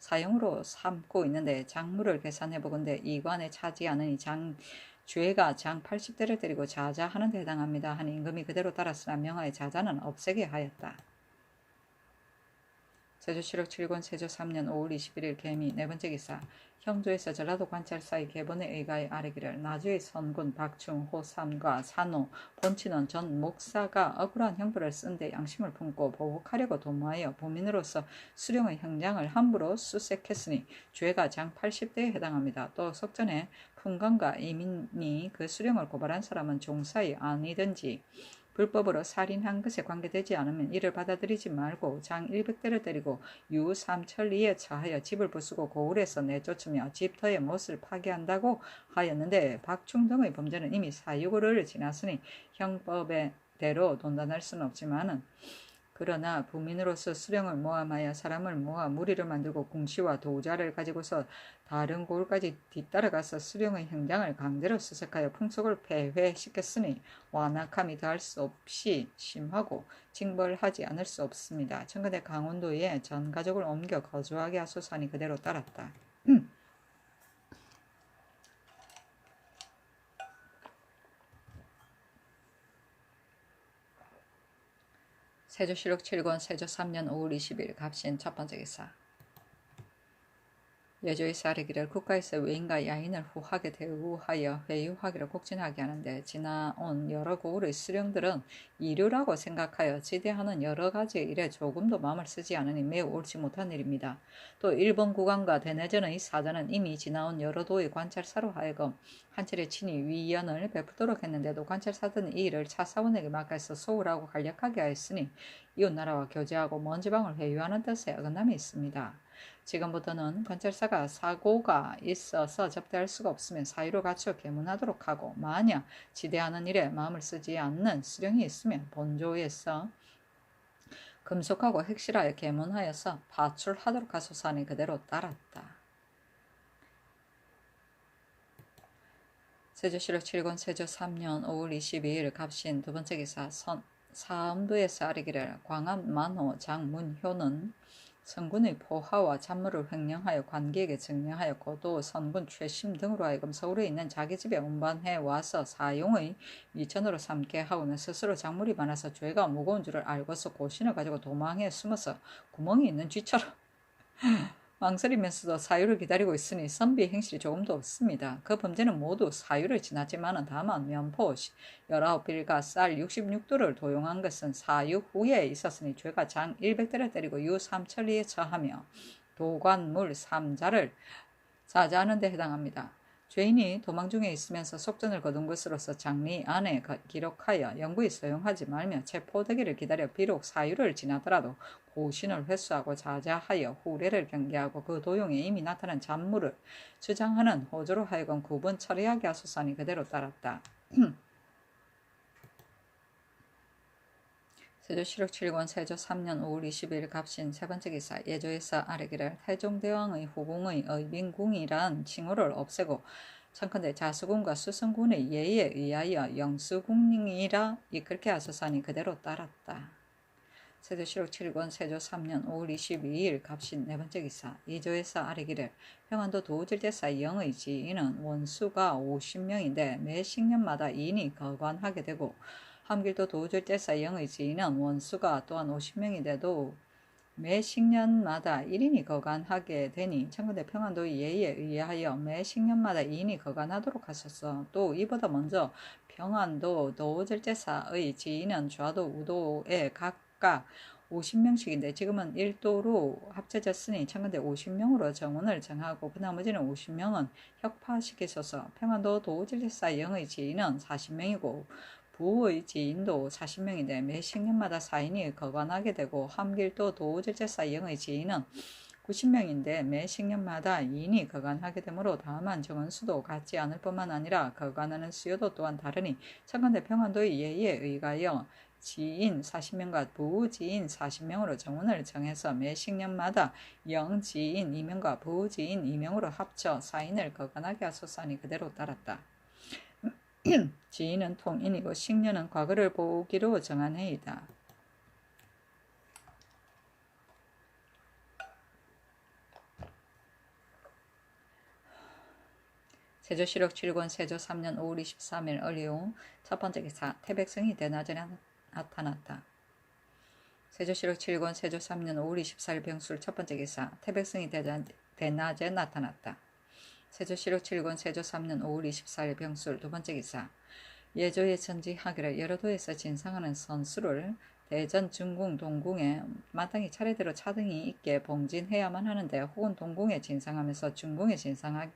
사용으로 삼고 있는데 장물을 계산해보건대 이관에 차지 않으니 죄가 장 80대를 때리고 자자하는 데 해당합니다. 하니 임금이 그대로 따랐으나 명하에 자자는 없애게 하였다. 세조실록 7권 세조 3년 5월 21일 개미 네 번째 기사 형조에서 전라도 관찰사의 계본에 의가에 아뢰기를 나주의 선군 박충 호삼과 산호 본친원 전 목사가 억울한 형벌을 쓴 데 양심을 품고 보복하려고 도모하여 부민으로서 수령의 형량을 함부로 수색했으니 죄가 장 80대에 해당합니다. 또 석전에 풍광과 이민이 그 수령을 고발한 사람은 종사이 아니든지 불법으로 살인한 것에 관계되지 않으면 이를 받아들이지 말고 장 100대를 때리고 유 삼천리에 처하여 집을 부수고 고을에서 내쫓으며 집터의 못을 파괴한다고 하였는데 박충 등의 범죄는 이미 사유고를 지났으니 형법대로 논단할 수는 없지만은 그러나 부민으로서 수령을 모함하여 사람을 모아 무리를 만들고 궁시와 도자를 가지고서 다른 고을까지 뒤따라가서 수령의 형량을 강제로 수색하여 풍속을 폐회시켰으니 완악함이 더할 수 없이 심하고 징벌하지 않을 수 없습니다. 청컨대 강원도에 전 가족을 옮겨 거주하게 하소서니 그대로 따랐다. 세조실록 7권 세조 3년 5월 20일 갑신 첫 번째 기사 여조에서 아뢰기를 국가에서 외인과 야인을 후하게 대우하여 회유하기를 곡진하게 하는데 지나온 여러 고을의 수령들은 이류라고 생각하여 지대하는 여러 가지의 일에 조금도 마음을 쓰지 않으니 매우 옳지 못한 일입니다. 또 일본 국왕과 대내전의 사자는 이미 지나온 여러 도의 관찰사로 하여금 한철에 친히 위연을 베푸도록 했는데도 관찰사들은 이 일을 차사원에게 맡겨서 소홀하고 간략하게 하였으니 이웃나라와 교제하고 먼 지방을 회유하는 뜻에 어긋남이 있습니다. 지금부터는 관찰사가 사고가 있어서 접대할 수가 없으면 사유로 갖추어 계문하도록 하고 만약 지대하는 일에 마음을 쓰지 않는 수령이 있으면 본조에서 금속하고 핵실하여 계문하여서 파출하도록 하소서니 그대로 따랐다. 세조실록 7권 세조 3년 5월 22일 갑신 두 번째 기사 사헌부에서 아뢰기를 광암 만호 장문효는 선군의 포하와 잔물을 횡령하여 관객에게 증명하여 고도, 선군, 최심 등으로 하여금 서울에 있는 자기 집에 운반해 와서 사용의 미천으로 삼게 하고는 스스로 작물이 많아서 죄가 무거운 줄을 알고서 고신을 가지고 도망해 숨어서 구멍이 있는 쥐처럼 망설이면서도 사유를 기다리고 있으니 선비 행실이 조금도 없습니다. 그 범죄는 모두 사유를 지났지만은 다만 면포 19빌과 쌀 66도를 도용한 것은 사유 후에 있었으니 죄가 장 100대를 때리고 유 삼천리에 처하며 도관물 3자를 자자하는 데 해당합니다. 죄인이 도망 중에 있으면서 속전을 거둔 것으로서 장리 안에 기록하여 영구히 소용하지 말며 체포되기를 기다려 비록 사유를 지나더라도 고신을 회수하고 자자하여 후례를 경계하고 그 도용에 이미 나타난 잔물을 주장하는 호조로 하여금 구분 처리하게 하소서니 그대로 따랐다. 세조실록 7권 세조 3년 5월 20일 갑신 세 번째 기사 예조에서 아래기를 태종대왕의 후궁의 의빈궁이란 칭호를 없애고 청컨대 자수궁과 수성군의 예의에 의하여 영수궁이라 이끌게 하소서니 그대로 따랐다. 세조실록 7권 세조 3년 5월 22일 갑신 네 번째 기사 예조에서 아래기를 평안도 도질대사 영의 지인은 원수가 50명인데 매 식년마다 2인이 거관하게 되고 함길도 도질대사 영의 지인은 원수가 또한 50명이 돼도 매 식년마다 1인이 거간하게 되니 청컨대 평안도의 예의에 의하여 매 식년마다 2인이 거간하도록 하소서. 또 이보다 먼저 평안도 도질대사의 지인은 좌도 우도에 각각 50명씩인데 지금은 1도로 합쳐졌으니 청컨대 50명으로 정원을 정하고 그 나머지는 50명은 혁파시키소서. 평안도 도질대사 영의 지인은 40명이고 부의 지인도 40명인데 매 식년마다 4인이 거관하게 되고 함길도 도질제사 영의 지인은 90명인데 매 식년마다 2인이 거관하게 되므로 다만 정원수도 같지 않을 뿐만 아니라 거관하는 수요도 또한 다르니 청컨대 평안도의 예의에 의하여 지인 40명과 부지인 40명으로 정원을 정해서 매 식년마다 영지인 2명과 부지인 2명으로 합쳐 4인을 거관하게 하소서니 그대로 따랐다. 지인은 통인이고 식년은 과거를 보기로 정한 해이다. 세조실록 7권 세조 3년 5월 23일 을이후 첫 번째 기사 태백성이 대낮에 나타났다. 세조실록 7권 세조 3년 5월 24일 병술 첫 번째 기사 태백성이 대낮에 나타났다. 세조실록 7권 세조 3년 5월 24일 병술 두 번째 기사 예조에 전지하기를 여러 도에서 진상하는 선수를 대전 중궁 동궁에 마땅히 차례대로 차등이 있게 봉진해야만 하는데 혹은 동궁에 진상하면서 중궁에 진상하지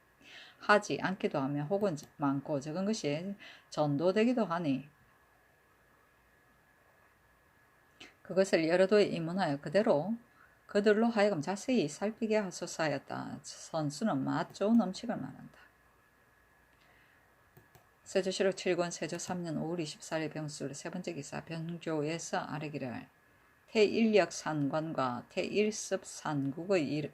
않기도 하며 혹은 많고 적은 것이 전도되기도 하니 그것을 여러 도에 입문하여 그들로 하여금 자세히 살피게 하소서 하였다. 선수는 맛 좋은 음식을 말한다. 세조실록 7권 세조 3년 5월 24일 병술 세 번째 기사 병조에서 아래기를 태일역 산관과 태일습 산국의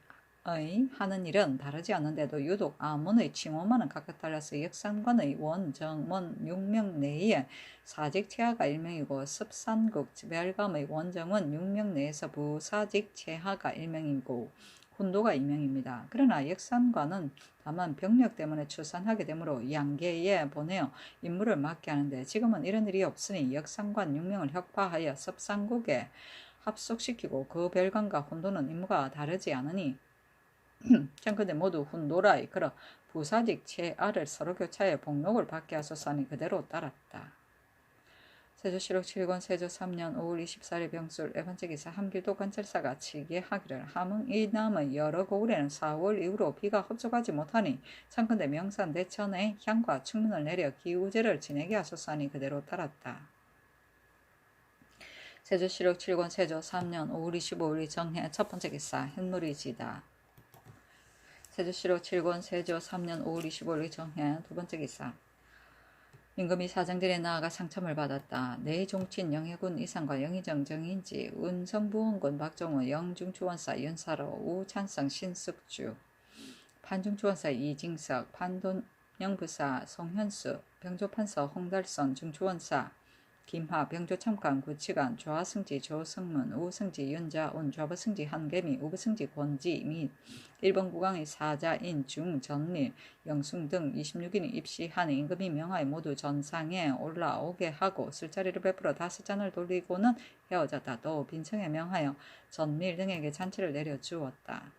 하는 일은 다르지 않는데도 유독 아문의 칭호만은 각각 달라서 역산관의 원정원 6명 내에 사직 체하가 1명이고 습산국 지별감의 원정원 6명 내에서 부사직 체하가 1명이고 훈도가 2명입니다. 그러나 역산관은 다만 병력 때문에 출산하게 되므로 양계에 보내어 임무를 맡게 하는데 지금은 이런 일이 없으니 역산관 6명을 혁파하여 습산국에 합속시키고 그 별관과 훈도는 임무가 다르지 않으니 청컨대 모두 훈도라 이끌어 부사직 체아를 서로 교차해 복록을 받게 하소서니 그대로 따랐다. 세조실록 7권 세조 3년 5월 24일 병술 네 번째 기사 함길도 관찰사가 치계하기를 함흥 이남의 여러 고을에는 4월 이후로 비가 흡족하지 못하니 청컨대 명산 대천에 향과 충문을 내려 기우제를 지내게 하소서니 그대로 따랐다. 세조실록 7권 세조 3년 5월 25일 정해 첫 번째 기사 햇물이 지다. 세조실록 7권 세조 3년 5월 25일 정해 두 번째 기사 임금이 사정들에 나아가 상첨을 받았다. 내종친 영해군 이상과 영의정 정인지 운성부원군 박종우 영중추원사 윤사로 우찬성 신숙주 판중추원사 이징석 판돈영부사 송현수 병조판서 홍달선 중추원사 김하 병조참관 구치관 좌승지 조성문 우승지 윤자운 좌부승지 한개미 우부승지 권지 및 일본 국왕의 사자인 중전밀 영숭 등 26인이 입시하는 임금이 명하여 모두 전상에 올라오게 하고 술자리를 베풀어 5잔을 돌리고는 헤어졌다. 또 빈청에 명하여 전밀 등에게 잔치를 내려주었다.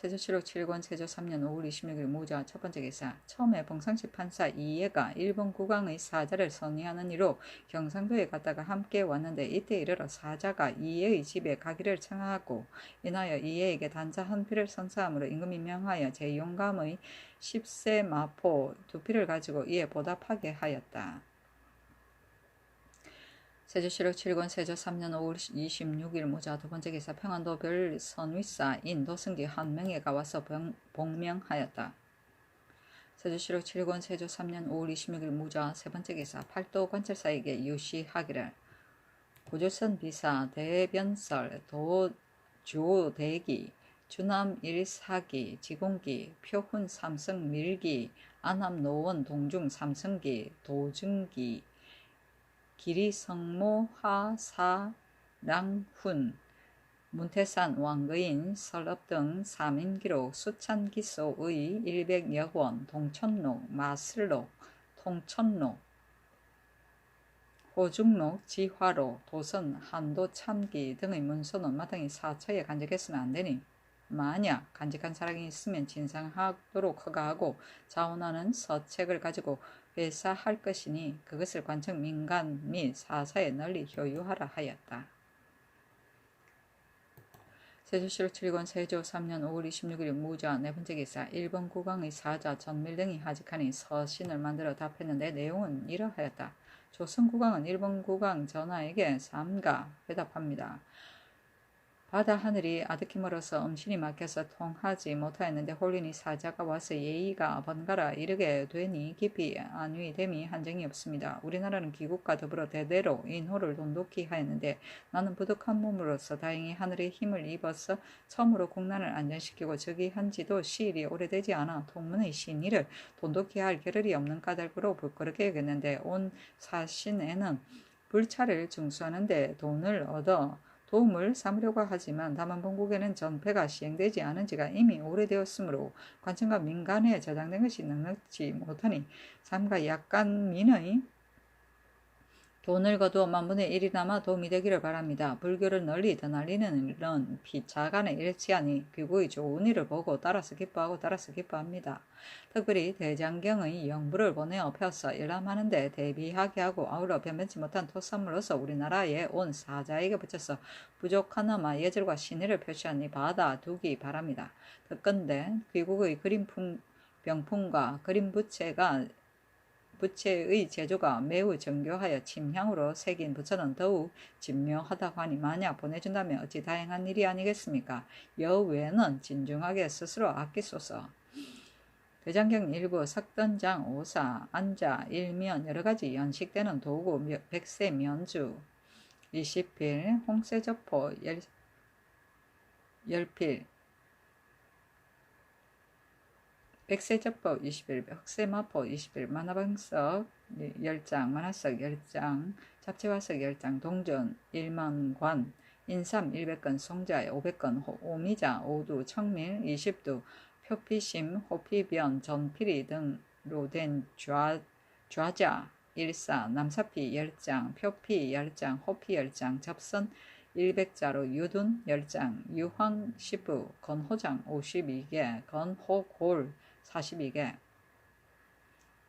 세조실록 7권 세조 3년 5월 26일 무자 첫 번째 기사. 처음에 봉상시 판사 이예가 일본 국왕의 사자를 선의하는 이로 경상도에 갔다가 함께 왔는데 이때 이르러 사자가 이예의 집에 가기를 청하고 인하여 이예에게 단자 한 피를 선사하므로 임금이 명하여 제용감의 10세 마포 2피를 가지고 이에 보답하게 하였다. 세조실록 7권 세조 3년 5월 26일 무자 두 번째 기사. 평안도 별 선위사인 도승기 한 명에가 와서 복명하였다. 세조실록 7권 세조 3년 5월 26일 무자 세 번째 기사. 팔도 관찰사에게 유시하기를 고조선 비사 대변설 도주대기 주남 일사기 지공기 표훈 삼성 밀기 안암 노원 동중 삼성기 도중기 기리성모 하사랑훈 문태산 왕거인 설업 등 3인기록 수찬기소의 100여권 동천록 마슬록 통천록 호중록 지화로 도선 한도참기 등의 문서는 마땅히 사처에 간직했으면 안되니 만약 간직한 사람이 있으면 진상하도록 허가하고 자원하는 서책을 가지고 회사할 것이니 그것을 관청 민간 및 사사에 널리 효유하라 하였다. 세조실록 7권 세조 3년 5월 26일 무자 네 번째 기사. 일본 국왕의 사자 전밀 등이 하직하니 서신을 만들어 답했는데 내용은 이러하였다. 조선 국왕은 일본 국왕 전하에게 삼가 회답합니다. 바다 하늘이 아득히 멀어서 음신이 막혀서 통하지 못하였는데 홀리니 사자가 와서 예의가 번갈아 이르게 되니 깊이 안위됨이 한정이 없습니다. 우리나라는 귀국과 더불어 대대로 인호를 돈독히 하였는데 나는 부득한 몸으로서 다행히 하늘의 힘을 입어서 처음으로 국난을 안전시키고 즉위한 지도 시일이 오래되지 않아 동문의 신의를 돈독히 할 겨를이 없는 까닭으로 부끄럽게 여겼는데 온 사신에는 불찰을 중수하는데 돈을 얻어 도움을 삼으려고 하지만 다만 본국에는 전패가 시행되지 않은 지가 이미 오래되었으므로 관청과 민간에 저장된 것이 넉넉지 못하니 삼가 약간 민의 돈을 거두어 만분의 1이나마 도움이 되기를 바랍니다. 불교를 널리 드날리는 일은 피차간에 일치하니 귀국의 좋은 일을 보고 따라서 기뻐하고 따라서 기뻐합니다. 특별히 대장경의 영부를 보내어 펴서 열람하는데 대비하게 하고 아울러 변변치 못한 토산물로서 우리나라에 온 사자에게 붙여서 부족하나마 예절과 신의를 표시하니 받아두기 바랍니다. 특건대 귀국의 병품과 그림 부채의 제조가 매우 정교하여 침향으로 새긴 부처는 더욱 진묘하다고 하니 만약 보내준다면 어찌 다행한 일이 아니겠습니까? 여외는 진중하게 스스로 아끼소서. 대장경 일부 석던장 오사 안자 일면 여러가지 연식되는 도구 백세 면주 20필 홍세저포 10필 백세저법 20일, 흑세마포 20일, 만화방석 10장, 만화석 10장, 잡채화석 10장, 동전 1만관, 인삼 100건, 송자 500건, 오미자, 오두, 청밀 20두, 표피심, 호피변, 전피리 등으로 된 좌자 14, 남사피 10장, 표피 10장, 호피 10장, 접선 100자로 유둔 10장, 유황 10부, 건호장 52개, 건호골 42개,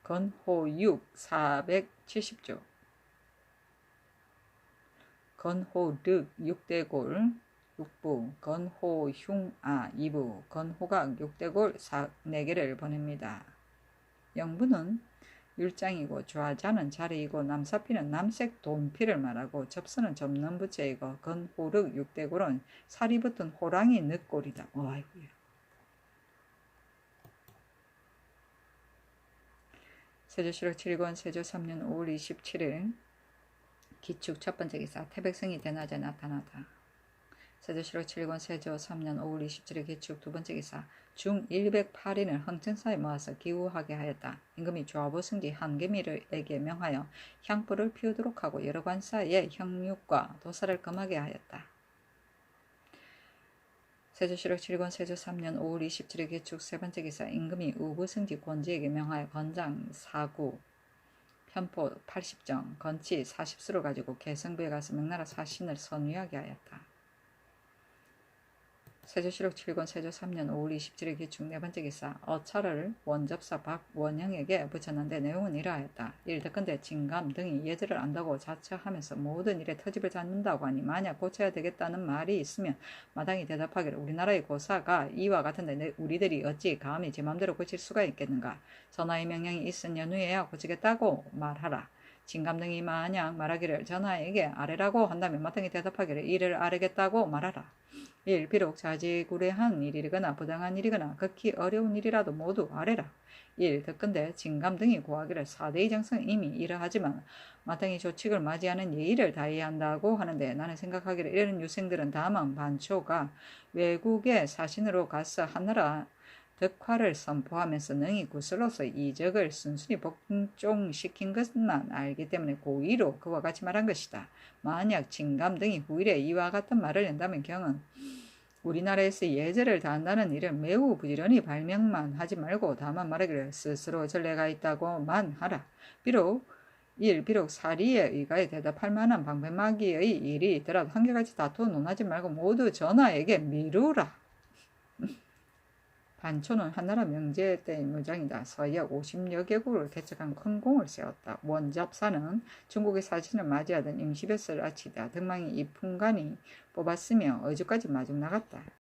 건호육 470조, 건호륵 6대골 6부, 건호흉아 2부, 건호각 6대골 4개를 보냅니다. 영부는 율장이고 좌자는 자리이고 남사피는 남색 돈피를 말하고 접선은 접는 부채이고 건호륵 6대골은 살이 붙은 호랑이 늑골이다. 아이고야. 세조실록 7권 세조 3년 5월 27일 기축 첫 번째 기사. 태백성이 대낮에 나타나다. 세조실록 7권 세조 3년 5월 27일 기축 두 번째 기사. 중 108인을 흥천사에 모아서 기우하게 하였다. 임금이 조화보승기 한개미에게 명하여 향불을 피우도록 하고 여러 관사에 형육과 도사를 금하게 하였다. 세조실록 7권 세조 3년 5월 27일 기축 세 번째 기사. 임금이 우부승지 권지에게 명하여 건장 4구 편포 80정 건치 40수를 가지고 개성부에 가서 명나라 사신을 선위하게 하였다. 세조실록 7권 세조 3년 5월 27일 기축 네 번째 기사 어차를 원접사 박원영에게 붙였는데 내용은 이러하였다. 일대건대 진감 등이 예절을 안다고 자처하면서 모든 일에 터집을 잡는다고 하니 만약 고쳐야 되겠다는 말이 있으면 마땅히 대답하기를 우리나라의 고사가 이와 같은데 우리들이 어찌 감히 제 맘대로 고칠 수가 있겠는가. 전하의 명령이 있은 연후에야 고치겠다고 말하라. 진감 등이 만약 말하기를 전하에게 아래라고 한다면 마땅히 대답하기를 이를 아래겠다고 말하라. 1. 비록 자지구레한 일이거나 부당한 일이거나 극히 어려운 일이라도 모두 아래라. 1. 듣건대 진감 등이 고하기를 4대의 정성 이미 이러하지만 마땅히 조칙을 맞이하는 예의를 다해야 한다고 하는데 나는 생각하기를 이런 유생들은 다만 반초가 외국의 사신으로 가서 한나라 덕화를 선포하면서 능히 구슬로서 이적을 순순히 복종시킨 것만 알기 때문에 고의로 그와 같이 말한 것이다. 만약 진감 등이 후일에 이와 같은 말을 한다면 경은 우리나라에서 예절을 다한다는 일을 매우 부지런히 발명만 하지 말고 다만 말하기를 스스로 전례가 있다고만 하라. 비록 사리에 의가에 대답할 만한 방패막이의 일이 있더라도 한결같이 다투어 논하지 말고 모두 전하에게 미루라. 반초는 한나라 명제 때의 무장이다. 서역 50여 개국을 개척한 큰 공을 세웠다. 원접사는 중국의 사신을 맞이하던 임시뱃을 아치다. 등망이 이풍간이 뽑았으며 어주까지 마중 나갔다.